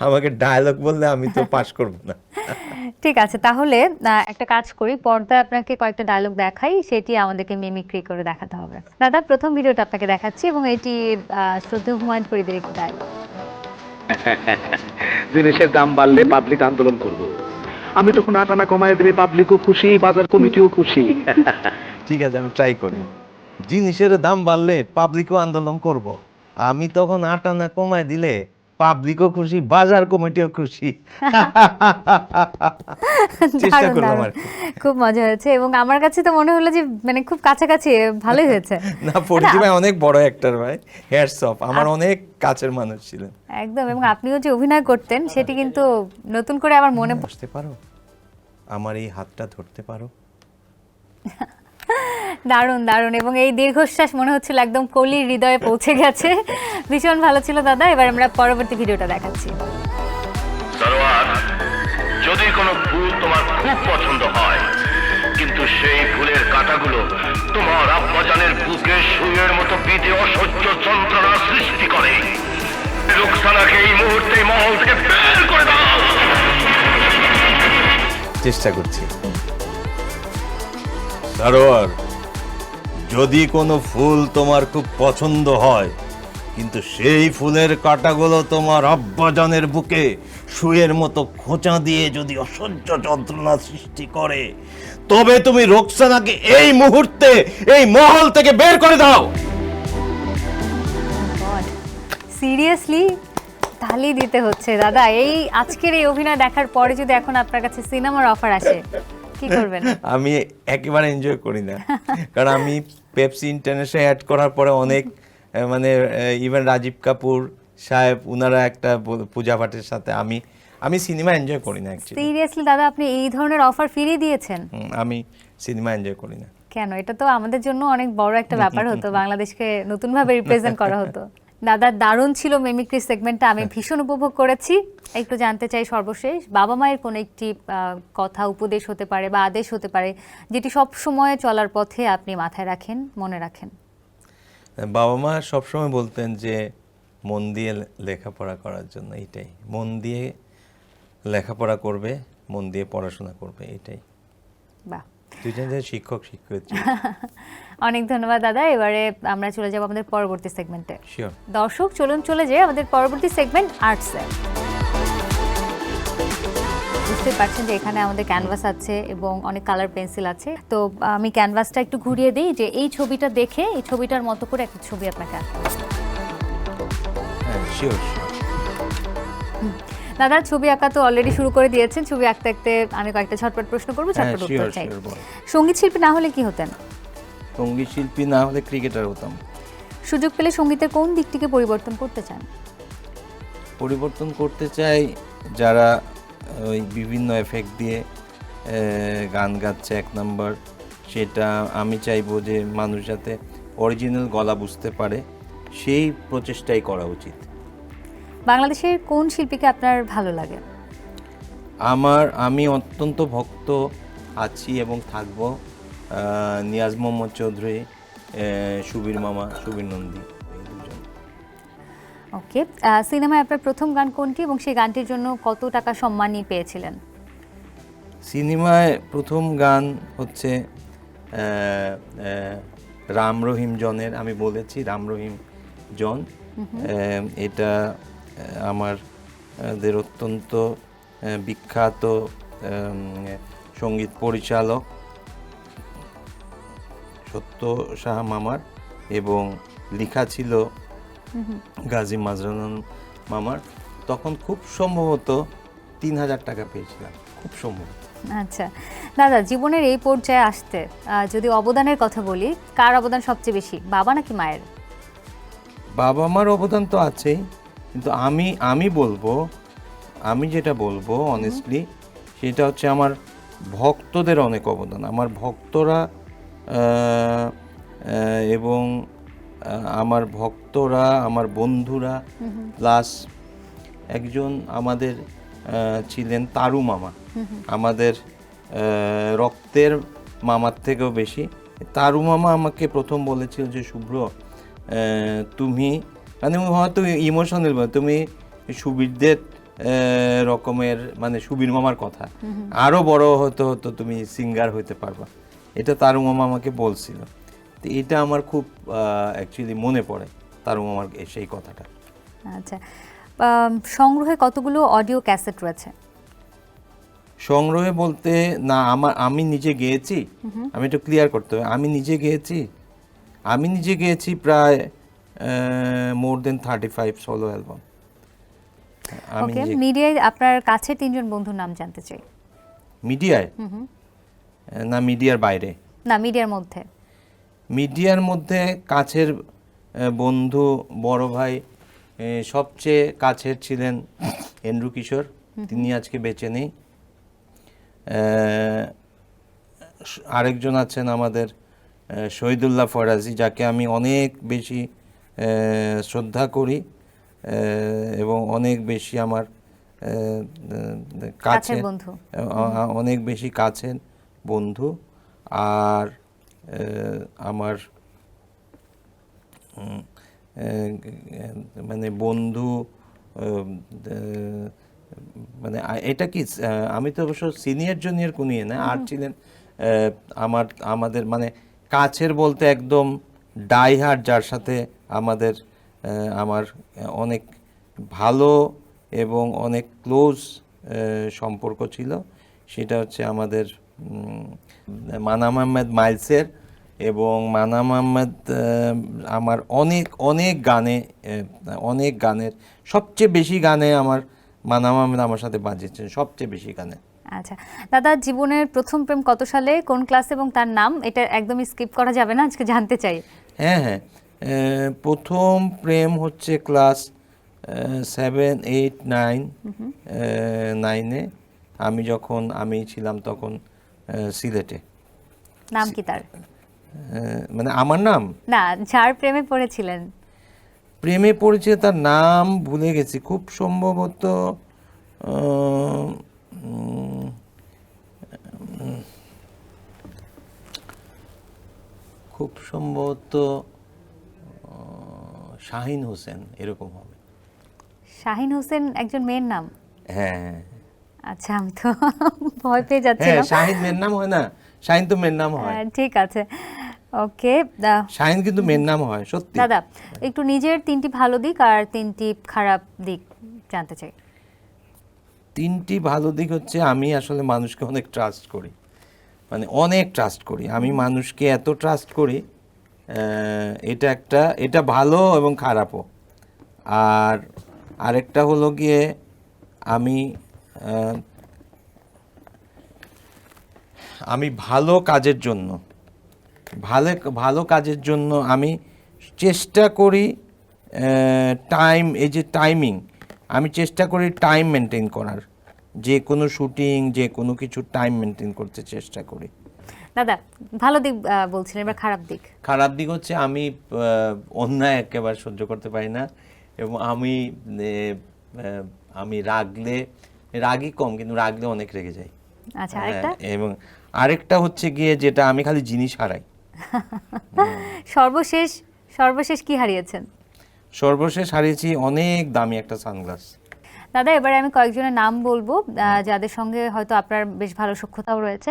আমাকে ডায়লগ বললে আমি তো পাস করব না। ঠিক আছে, তাহলে একটা কাজ করি, পর্দায় আপনাকে কয়েকটা ডায়লগ দেখাই, সেটি আমাদেরকে মিমিক্রি করে দেখাতে হবে। দাদা, প্রথম ভিডিওটা আপনাকে দেখাচ্ছি এবং এটি শ্রদ্ধেয় হুমায়ুন ফরিদের একটি ডায়লগ। জিনিসের দাম বাড়লে পাবলিক আন্দোলন করব। আমি তখন আটানা কমায় দেবে, পাবলিকও খুশি, বাজার কমিটিও খুশি। ঠিক আছে, আমি ট্রাই করি। জিনিসের দাম বাড়লে পাবলিকও আন্দোলন করব। আমি তখন আটানা কমায় দিলে পাবলিকও খুশি, বাজার কমিটিও খুশি। চেষ্টা দারুণ, করলাম দারুণ। আর কি। খুব মজা হয়েছে এবং আমার কাছে তো মনে হলো যে মানে খুব কাছাকাছি, ভালোই হয়েছে। না, ফরিদি ভাই অনেক বড় অ্যাক্টর ভাই, হ্যাটস অফ, আমার অনেক কাছের মানুষ ছিলেন। একদম, এবং আপনিও যে অভিনয় করতেন সেটি কিন্তু নতুন করে আমার মনে বসতে পারো, আমার এই হাতটা ধরতে পারো। দারুণ, দারুণ, এবং এই দীর্ঘশ্বাস মনে হচ্ছিল একদম কলির হৃদয়ে পৌঁছে গেছে। ভীষণ ভালো ছিল দাদা। এবার আমরা পরবর্তী ভিডিওটা দেখাচ্ছি। সরোয়ার, যদি কোনো ফুল তোমার খুব পছন্দ হয়, কিন্তু সেই ফুলের কাঁটাগুলো তোমার আব্বাজানের বুকে সুইয়ের মতো বিধে অসহ্য যন্ত্রণা সৃষ্টি করে, রুকসানাকে এই মুহূর্তে মহল থেকে বের করে দাও। চেষ্টা করছি। সারোয়ার, যদি কোনো ফুল তোমার খুব পছন্দ হয়, কিন্তু সেই ফুলের কাঁটাগুলো তোমার আব্বাজানের বুকে সুইয়ের মতো খোঁচা দিয়ে যদি অসহ্য যন্ত্রণা সৃষ্টি করে, তবে তুমি রোকসানাকে এই মুহূর্তে এই মহল থেকে বের করে দাও। সিরিয়াসলি তালি দিতে হচ্ছে দাদা। এই আজকের এই অভিনয় দেখার পরে যদি এখন আপনার কাছে সিনেমার অফার আসে, কি করবেন? আমি একেবারে এনজয় করি না, কারণ আমি পেপসি ইন্টারন্যাশনাল অ্যাড করার পরে অনেক মানে ইভেন রাজীব কাপুর সাহেব উনারা একটা পূজা পাঠের সাথে আমি সিনেমা এনজয় করি না অ্যাকচুয়ালি। সিরিয়াসলি দাদা, আপনি এই ধরনের অফার ফিরিয়ে দিয়েছেন? আমি সিনেমা এনজয় করি না। কেন? এটা তো আমাদের জন্য অনেক বড় একটা ব্যাপার হতো, বাংলাদেশকে নতুনভাবে রিপ্রেজেন্ট করা হতো। দাদা, দারুণ ছিল মিমিক্রি সেগমেন্টটা, আমি ভীষণ উপভোগ করেছি। একটু জানতে চাই সর্বশেষ, বাবা মায়ের কোনো একটি কথা, উপদেশ হতে পারে বা আদেশ হতে পারে, যেটি সব সময় চলার পথে আপনি মাথায় রাখেন, মনে রাখেন। বাবা মা সবসময় বলতেন যে মন দিয়ে লেখাপড়া করার জন্য, এইটাই, মন দিয়ে লেখাপড়া করবে, মন দিয়ে পড়াশোনা করবে, এটাই। বাহ, দুইজন শিক্ষক শিক্ষয়িত্রী। অনেক ধন্যবাদ দাদা। এবারে আমরা চলে যাব আমাদের পরবর্তী সেগমেন্টে। শিওর। দর্শক, চলুন চলে যাই আমাদের পরবর্তী সেগমেন্ট আর্টসে। বুঝতে পারছেন যে এখানে আমাদের ক্যানভাস আছে এবং অনেক কালার পেন্সিল আছে। তো আমি ক্যানভাসটা একটু ঘুরিয়ে দিই যে এই ছবিটা দেখে এই ছবিটার মতো করে একটা ছবি আপনাকে আঁকতে হবে। হ্যাঁ, শিওর। দাদা, ছবি আঁকা তো অলরেডি শুরু করে দিয়েছেন। ছবি আঁকতে আঁকতে আমি কয়েকটা ঝটপট প্রশ্ন করবো, ঝটপট উত্তর চাই। সঙ্গীত শিল্পী না হলে কি হতেন? সঙ্গীত শিল্পী না হলে ক্রিকেটার হতাম। সুযোগ পেলে সঙ্গীতের কোন দিকটিকে পরিবর্তন করতে চান? পরিবর্তন করতে চাই যারা ওই বিভিন্ন এফেক্ট দিয়ে গান গাচ্ছে, এক নাম্বার, সেটা আমি চাইবো যে মানুষ যাতে অরিজিনাল গলা বুঝতে পারে, সেই প্রচেষ্টাই করা উচিত। বাংলাদেশের কোন শিল্পীকে আপনার ভালো লাগে? আমি অত্যন্ত ভক্ত আছি এবং থাকবো নিয়াজ মোহাম্মদ চৌধুরী, সুবীর মামা, সুবীর নন্দী, এই দুজন। ওকে, সিনেমায় আপনার প্রথম গান কোনটি এবং সেই গানটির জন্য কত টাকা সম্মানী পেয়েছিলেন? সিনেমায় প্রথম গান হচ্ছে রাম রহিম জনের, আমি বলেছি রাম রহিম জন। এটা আমাদের অত্যন্ত বিখ্যাত সঙ্গীত পরিচালক সত্য শাহ মামার, এবং লেখা ছিল গাজী মাজরান মামার। তখন খুব সম্ভবত 3000 টাকা পেয়েছিলাম, খুব সম্ভবত। আচ্ছা দাদা, জীবনের এই পর্যায়ে আসতে যদি অবদানের কথা বলি, কার অবদান সবচেয়ে বেশি, বাবা নাকি মায়ের? বাবা মার অবদান তো আছেই, কিন্তু আমি যেটা বলবো অনেস্টলি, সেটা হচ্ছে আমার ভক্তদের অনেক অবদান। আমার ভক্তরা এবং আমার বন্ধুরা, প্লাস একজন আমাদের ছিলেন তারু মামা, আমাদের রক্তের মামার থেকেও বেশি। তারু মামা আমাকে প্রথম বলেছিল যে শুভ্র, তুমি মানে হয়তো ইমোশনাল, তুমি সুবীরদের রকমের, মানে সুবীর মামার কথা, আরো বড় হতে হতো তুমি সিঙ্গার হইতে পারবা, এটা তারু মামা আমাকে বলছিল। তো এটা আমার খুব অ্যাকচুয়ালি মনে পড়ে তারু মামার সেই কথাটা। আচ্ছা, সংগ্রহে কতগুলো অডিও ক্যাসেট রয়েছে? সংগ্রহে বলতে না, আমি নিজে গেয়েছি, আমি একটু ক্লিয়ার করতে হবে, আমি নিজে গেয়েছি প্রায় মোর দেন 35 সোলো অ্যালবাম। ওকে, মিডিয়ায় আপনার কাছের 3জন বন্ধুর নাম জানতে চাই। মিডিয়ায় না মিডিয়ার বাইরে? না, মিডিয়ার মধ্যে। মিডিয়ার মধ্যে কাছের বন্ধু, বড় ভাই, সবচেয়ে কাছের ছিলেন এন্ড্রু কিশোর, তিনি আজকে বেঁচে নেই। আরেকজন আছেন আমাদের শহীদুল্লাহ ফরাজি, যাকে আমি অনেক বেশি শ্রদ্ধা করি এবং অনেক বেশি আমার কাছের বন্ধু, অনেক বেশি কাছের বন্ধু। আর আমার মানে বন্ধু, মানে এটা কি, আমি তো অবশ্য সিনিয়র জুনিয়র কোনো ইয়ে না, আর ছিলেন আমাদের মানে কাছের বলতে একদম ডাই হার্ড, যার সাথে আমার অনেক ভালো এবং অনেক ক্লোজ সম্পর্ক ছিল, সেটা হচ্ছে আমাদের মানাম আহমেদ মাইলসের। এবং মানাম আহমেদ আমার অনেক গানের সবচেয়ে বেশি গানে আমার মানাম আহমেদ আমার সাথে বাজিয়েছেন সবচেয়ে বেশি গানে। আচ্ছা দাদা, জীবনের প্রথম প্রেম কত সালে, কোন ক্লাসে এবং তার নাম? এটা একদমই স্কিপ করা যাবে না, আজকে জানতে চাই। হ্যাঁ, প্রথম প্রেম হচ্ছে ক্লাস 7, 8, 9-এ। আমি ছিলাম তখন সিলেটে। নাম কি তার? মানে আমার নাম না, যার প্রেমে পড়েছিলেন। প্রেমে পড়েছে তার নাম ভুলে গেছি, খুব সম্ভবত শাহিন হোসেন, এরকম হবে। শাহিন হোসেন একজন মেয়ের নাম? হ্যাঁ। আচ্ছা, আমি তো ভয় পেয়ে হ্যাঁ, যাচ্ছিলাম। শাহিন মেয়ের নাম হয় না? শাহিন তো মেয়ের নাম হয়। ঠিক আছে, ওকে। শাহিন কিন্তু মেয়ের নাম হয়, সত্যি। দাদা, একটু নিজের 3টি ভালো দিক আর 3টি খারাপ দিক জানতে চাই। 3টি ভালো দিক হচ্ছে, আমি আসলে মানুষকে অনেক ট্রাস্ট করি, মানে অনেক ট্রাস্ট করি আমি মানুষকে, এত ট্রাস্ট করি, এটা ভালো এবং খারাপও। আর আরেকটা হলো গিয়ে আমি ভালো কাজের জন্য আমি চেষ্টা করি টাইমিং, আমি চেষ্টা করি টাইম মেনটেন করার, যে কোনো শুটিং, যে কোনো কিছু টাইম মেনটেন করতে চেষ্টা করি। দাদা, ভালো দিক বলছিলেন, এবার খারাপ দিক। খারাপ দিক হচ্ছে আমি অন্যায় একেবারে সহ্য করতে পারি না, এবং আমি রাগই কম, কিন্তু রাগলে অনেক রেগে যাই। আচ্ছা, আরেকটা? এবং আরেকটা হচ্ছে গিয়ে যেটা, আমি খালি জিনিস হারাই। সর্বশেষ কি হারিয়েছেন? সর্বশেষ হারিয়েছি অনেক দামি একটা সানগ্লাস। দাদা, এবারে আমি কয়েকজনের নাম বলবো যাদের সঙ্গে হয়তো আপনার বেশ ভালো সখ্যতাও রয়েছে।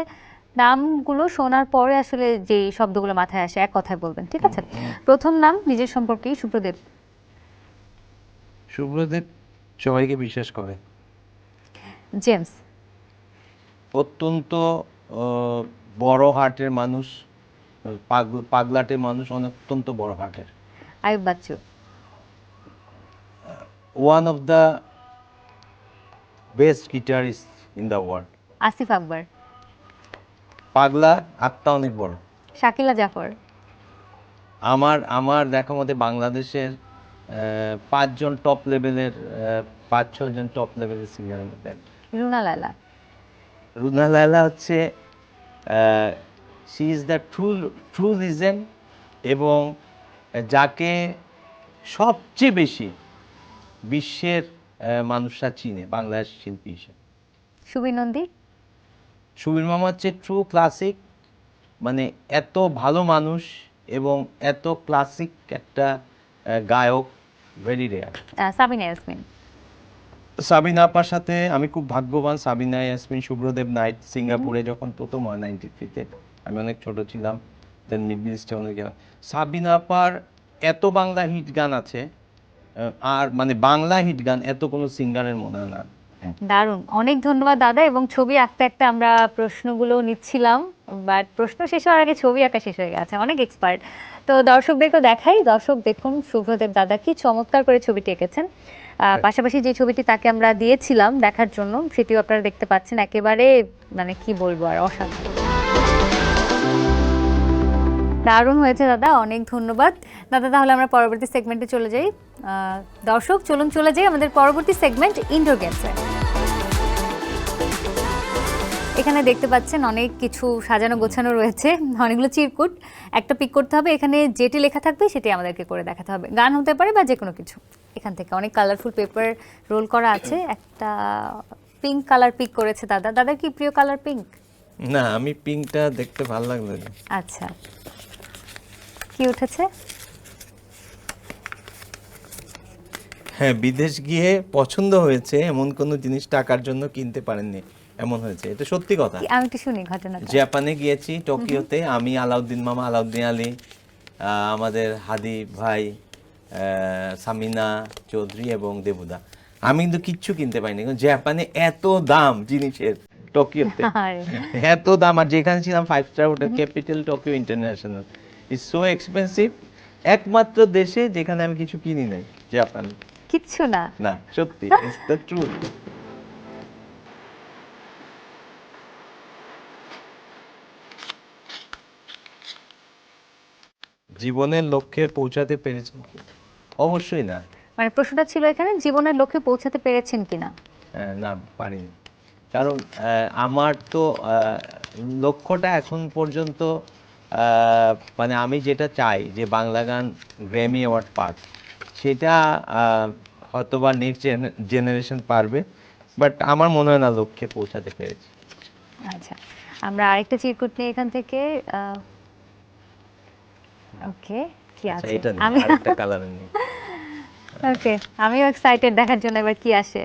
নামগুলো শোনার পরে আসলে যে শব্দগুলো মাথায় আসে এক কথায় বলবেন, ঠিক আছে? প্রথম নাম নিজের সম্পর্কেই, সুপ্রদেব। সুব্রদেব সবাইকে বিশ্বাস করে। জেমস। অত্যন্ত বড় হার্টের মানুষ, পাগলাটে মানুষ, অত্যন্ত বড় হার্টের। Ayub Bachchu. One of the best guitarist in the world. Asif Akbar. পাগলা, আত্মা অনেক বড়। শাকিলা জাফর। আমার দেখা মতে বাংলাদেশের 5-6জন টপ লেভেলের সিঙ্গারের মধ্যে। রুনা লায়লা। রুনা লায়লা হচ্ছে she is the true legend, এবং যাকে সবচেয়ে বেশি বিশ্বের মানুষরা চিনে বাংলাদেশ শিল্পী হিসেবে। সুবীর নন্দী। সুবীর মামা হচ্ছে ট্রু ক্লাসিক, মানে এত ভালো মানুষ এবং এত ক্লাসিক একটা গায়ক, ভেরি রেয়ার। সাবিনা ইয়াসমিন। সাবিনা আপার সাথে আমি খুব ভাগ্যবান। সাবিনা, ইয়াসমিন, শুভ্রদেব নাইট সিঙ্গাপুরে যখন প্রথম হয় 93-তে, আমি অনেক ছোট ছিলাম, দেন মিডল ইস্টে অনেক। সাবিনা আপার এত বাংলা হিট গান আছে, আর মানে বাংলা হিট গান এত কোনো সিঙ্গারের মনে হয় না। দারুণ, অনেক ধন্যবাদ দাদা। এবং ছবি আঁকতে আঁকতে আমরা প্রশ্নগুলো নিচ্ছিলাম, বাট প্রশ্ন শেষ হওয়ার আগে ছবি আঁকা শেষ হয়ে গেছে, অনেক এক্সপার্ট। তো দর্শকদেরকে দেখাই, দর্শক দেখুন শুভ্রদেব দাদা কি চমৎকার করে ছবিটি এঁকেছেন। পাশাপাশি যে ছবিটি তাকে আমরা দিয়েছিলাম দেখার জন্য, সেটিও আপনারা দেখতে পাচ্ছেন, একেবারে মানে কি বলবো আর, অসাধারণ, দারুণ হয়েছে দাদা, অনেক ধন্যবাদ দাদা। তাহলে আমরা পরবর্তী সেগমেন্টে চলে যাই। দর্শক চলুন চলে যাই আমাদের পরবর্তী সেগমেন্ট ইনডোর গেমসে। এখানে দেখতে পাচ্ছেন অনেক কিছু সাজানো গোছানো রয়েছে, অনেকগুলো চিরকুট, একটা পিক করতে হবে, এখানে যেটি লেখা থাকবে সেটি আমাদেরকে করে দেখাতে হবে, গান হতে পারে বা যে কোনো কিছু। এখান থেকে অনেক কালারফুল পেপার রোল করা আছে, একটা পিঙ্ক কালার পিক করেছে দাদা। দাদা কি প্রিয় কালার পিঙ্ক? না, আমি পিঙ্কটা দেখতে ভালো লাগলো। আচ্ছা, কি উঠেছে? হ্যাঁ, বিদেশ গিয়ে পছন্দ হয়েছে এমন কোনো জিনিস টাকার জন্য কিনতে পারেননি, এমন হয়েছে, এটা সত্যি কথা। আমি একটু শুনি ঘটনাটা। জাপানে গিয়েছি, টোকিওতে, আমি, আলাউদ্দিন মামা, আলাউদ্দিন আলী, আমাদের হাদি ভাই, সামিনা চৌধুরী এবং দেবুদা। আমি কিন্তু কিচ্ছু কিনতে পারিনি, কারণ জাপানে এত দাম জিনিসের, টোকিওতে এত দাম। আর যেখানে ছিলাম 5 star hotel, capital Tokyo international, is so expensive. একমাত্র দেশে যেখানে আমি কিছু কিনি নাই, জাপান। কিচ্ছু না? না, সত্যি, ইটস দ্য ট্রুথ। জীবনের লক্ষ্যে পৌঁছাতে পেরেছেন? অবশ্যই না। মানে প্রশ্নটা ছিল এখানে, জীবনের লক্ষ্যে পৌঁছাতে পেরেছেন কিনা? না, পারিনি। কারণ আমার তো লক্ষ্যটা এখন পর্যন্ত, মানে আমি যেটা চাই যে বাংলা গান গ্র্যামি অ্যাওয়ার্ড পাক, সেটা হয়তোবা নেক্সট জেনারেশন পারবে, বাট আমার মনে হয় না লক্ষ্যে পৌঁছাতে পেরেছি। আচ্ছা, আমরা আরেকটা চিরকুট নিয়ে এখান থেকে, ওকে, কি আচ্ছা, আছে? এটা আমি আরেকটা কালার নেই। ওকে, আমিও এক্সাইটেড দেখার জন্য এবার কি আসে।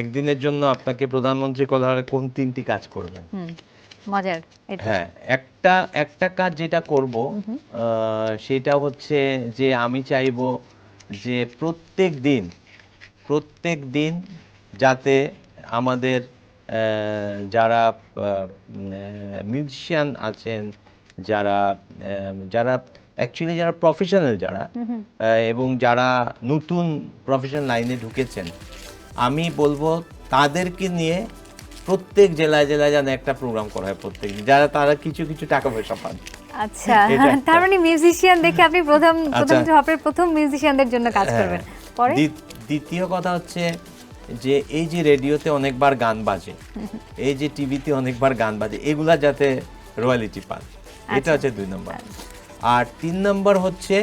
একদিনের জন্য আপনাকে প্রধানমন্ত্রী করা হলে কোন 3টি কাজ করবেন? মজার এটা। হ্যাঁ, একটা কাজ যেটা করব, সেটা হচ্ছে যে আমি চাইবো যে প্রত্যেক দিন যাতে আমাদের যারা মিউজিশিয়ান আছেন, যারা যারা অ্যাকচুয়ালি যারা প্রফেশনাল, যারা এবং যারা নতুন প্রফেশনাল লাইনে ঢুকেছেন, আমি বলবো তাদেরকে নিয়ে প্রত্যেক জেলায় জেলায় যেন একটা প্রোগ্রাম করা হয়, প্রত্যেক যারা তারা কিছু কিছু টাকা পয়সা পান। আচ্ছা, এটা একটা। তার মানে মিউজিশিয়ান দেখে আপনি প্রথম হপের প্রথম মিউজিশিয়ানদের জন্য কাজ করবেন। পরে দ্বিতীয় কথা হচ্ছে যে এই যে রেডিওতে অনেকবার গান বাজে, এই যে টিভিতে অনেকবার গান বাজে, এগুলা যাতে রয়্যালিটি পান, এটা হচ্ছে 2 নম্বর। আর 3 নম্বর হচ্ছে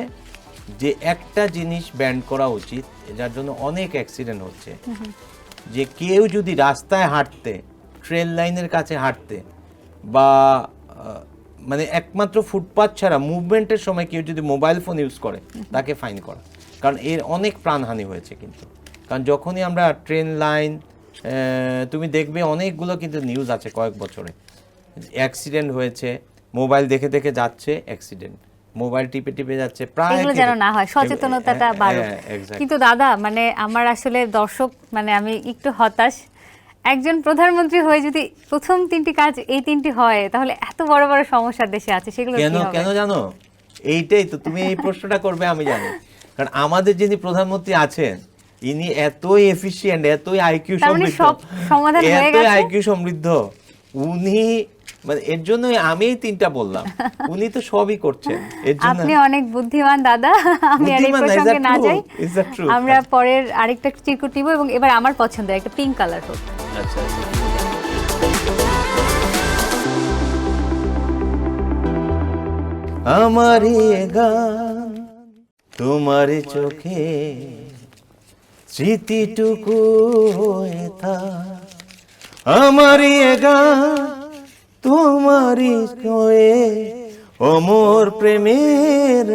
যে একটা জিনিস ব্যান করা উচিত, যার জন্য অনেক অ্যাক্সিডেন্ট হচ্ছে, যে কেউ যদি রাস্তায় হাঁটতে, ট্রেন লাইনের কাছে হাঁটতে, বা মানে একমাত্র ফুটপাথ ছাড়া মুভমেন্টের সময় কেউ যদি মোবাইল ফোন ইউজ করে, তাকে ফাইন করা। কারণ এর অনেক প্রাণহানি হয়েছে কিন্তু। কারণ যখনই আমরা ট্রেন লাইন, তুমি দেখবে অনেকগুলো কিন্তু নিউজ আছে কয়েক বছরে, অ্যাক্সিডেন্ট হয়েছে, মোবাইল দেখে দেখে যাচ্ছে, অ্যাক্সিডেন্ট, মোবাইল টিপে টিপে যাচ্ছে, প্রায় এগুলো যেন না হয়, সচেতনতাটা বাড়ুক। কিন্তু দাদা মানে আমার আসলে দর্শক, মানে আমি একটু হতাশ, একজন প্রধানমন্ত্রী হয়ে যদি প্রথম 3টি কাজ এই 3টি হয়, তাহলে এত বড় বড় সমস্যা দেশে আছে, সেগুলো কি হবে? কেন জানো? এইটাই তো, তুমি এই প্রশ্নটা করবে আমি জানি, কারণ আমাদের যিনি প্রধানমন্ত্রী আছেন, ইনি এতই এফিশিয়েন্ট, এতই আইকিউ সমৃদ্ধ, উনি মানে এর জন্যই আমি এই 3টা বললাম, উনি তো সবই করছেন। এর জন্য আপনি অনেক বুদ্ধিমান দাদা। আমি আর এই প্রসঙ্গে না যাই, আমরা পরের আরেকটা চিরকুট নিব, এবং এবার আমার পছন্দের একটা পিঙ্ক কালার হোক। আচ্ছা, আমারই গান তোমার চোখে স্মৃতিটুকু হয়ে থাক, আমারই গান তোমারই হয়ে অমর প্রেমের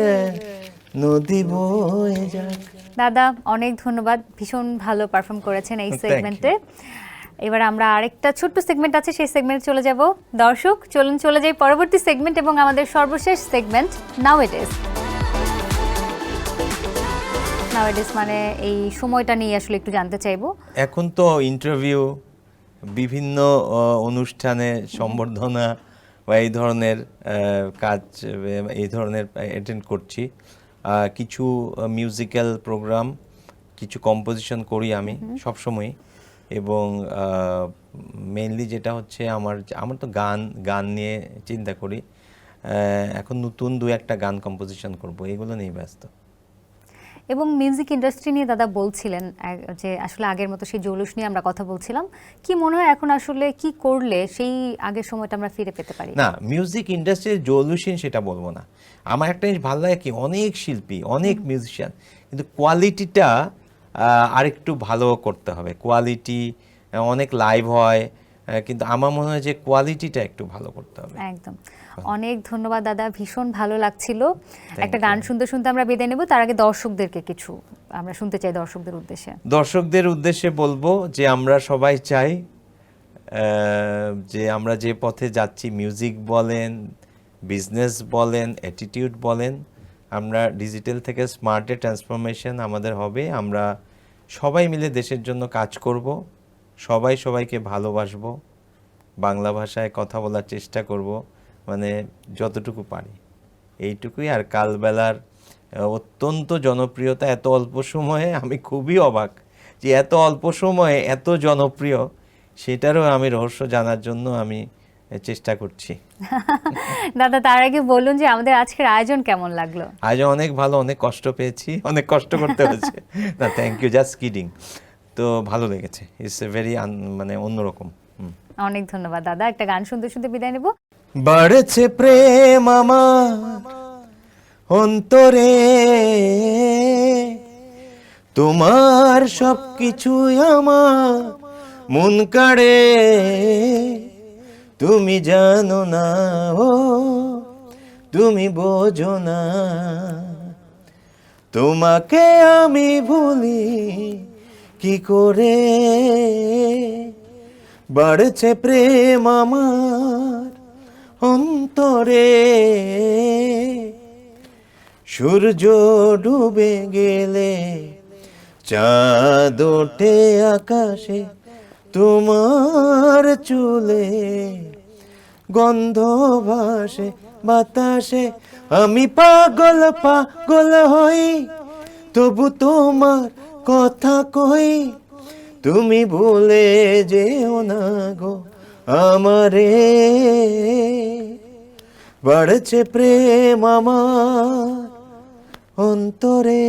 নদী বয়ে যাক। দাদা অনেক ধন্যবাদ, ভীষণ ভালো পারফর্ম করেছেন এই Thank you. সেগমেন্টে। এবার আমরা আরেকটা ছোট্ট সেগমেন্ট আছে, সেই সেগমেন্টে চলে যাব। দর্শক চলুন চলে যাই পরবর্তী সেগমেন্ট এবং আমাদের সর্বশেষ সেগমেন্ট নাওএডেজ। নাওএডেজ মানে এই সময়টা নিয়ে আসলে একটু জানতে চাইবো। এখন তো ইন্টারভিউ, বিভিন্ন অনুষ্ঠানে সম্বর্ধনা বা এই ধরনের কাজ, এই ধরনের অ্যাটেন্ড করছি। কিছু মিউজিক্যাল প্রোগ্রাম, কিছু কম্পোজিশন করি আমি সবসময়। এবং মেইনলি যেটা হচ্ছে আমার তো গান নিয়ে চিন্তা করি। এখন নতুন দু একটা গান কম্পোজিশন করব, এগুলো নিয়ে ব্যস্ত। এবং মিউজিক ইন্ডাস্ট্রি নিয়ে দাদা বলছিলেন যে আসলে আগের মতো সেই জৌলুস নিয়ে আমরা কথা বলছিলাম, কি মনে হয় এখন আসলে কি করলে সেই আগের সময়টা আমরা ফিরে পেতে পারি? না, মিউজিক ইন্ডাস্ট্রির জৌলুসীন সেটা বলবো না। আমার একটা জিনিস ভালো লাগে কি, অনেক শিল্পী, অনেক মিউজিশিয়ান, কিন্তু কোয়ালিটিটা আরেকটু ভালো করতে হবে। কোয়ালিটি অনেক লাইভ হয়, কিন্তু আমার মনে হয় যে কোয়ালিটিটা একটু ভালো করতে হবে। একদম। অনেক ধন্যবাদ দাদা, ভীষণ ভালো লাগছিল। একটা গান শুনতে শুনতে আমরা বিদায় নেব, তার আগে দর্শকদেরকে কিছু আমরা শুনতে চাই দর্শকদের উদ্দেশ্যে। দর্শকদের উদ্দেশ্যে বলবো যে আমরা সবাই চাই যে আমরা যে পথে যাচ্ছি, মিউজিক বলেন, বিজনেস বলেন, অ্যাটিটিউড বলেন, আমরা ডিজিটাল থেকে স্মার্টে ট্রান্সফরমেশন আমাদের হবে। আমরা সবাই মিলে দেশের জন্য কাজ করব, সবাই সবাইকে ভালোবাসবো, বাংলা ভাষায় কথা বলার চেষ্টা করব, মানে যতটুকু পারি এইটুকুই। আর কালবেলার অত্যন্ত জনপ্রিয়তা এত অল্প সময়ে, আমি খুবই অবাক যে এত অল্প সময়ে এত জনপ্রিয়, সেটারও আমি রহস্য জানার জন্য আমি চেষ্টা করছি। দাদা তার আগে বলুন যে আমাদের আজকের আয়োজন কেমন লাগলো? আজ অনেক ভালো, অনেক কষ্ট পেয়েছি, অনেক কষ্ট করতে হয়েছে। না, থ্যাংক ইউ, জাস্ট কিডিং। তো ভালো লেগেছে, ইটস এ ভেরি মানে অন্যরকম। অনেক ধন্যবাদ দাদা, একটা গান শুনতে শুনতে বিদায় নেব। বাড়ছে প্রেম আমার অন্তরে, তোমার সব কিছুই আমার মন কাড়ে। তুমি জানো না, ও তুমি বোঝো না, তোমাকে আমি ভুলি কি করে। বাড়ছে প্রেম আমার অন্তরে, সূর্য ডুবে গেলে চাঁদ ওঠে আকাশে, তোমার চুলে গন্ধ ভাসে বাতাসে। আমি পাগল পাগল হই, তবু তোমার কথা কই। তুমি ভুলে যেও না গো আমারে, বাড়ছে প্রেম আমার অন্তরে।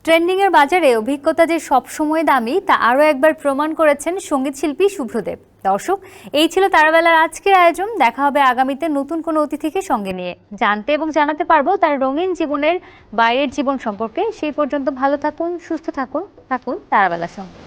ট্রেন্ডিং এর বাজারে অভিজ্ঞতা যে সবসময় দামি, তা আরও একবার প্রমাণ করেছেন সঙ্গীত শিল্পী শুভ্রদেব। দর্শক, এই ছিল তারাবেলার আজকের আয়োজন। দেখা হবে আগামীতে নতুন কোনো অতিথিকে সঙ্গে নিয়ে, জানতে এবং জানাতে পারবো তার রঙিন জীবনের বাইরের জীবন সম্পর্কে। সেই পর্যন্ত ভালো থাকুন, সুস্থ থাকুন, থাকুন তারাবেলার সঙ্গে।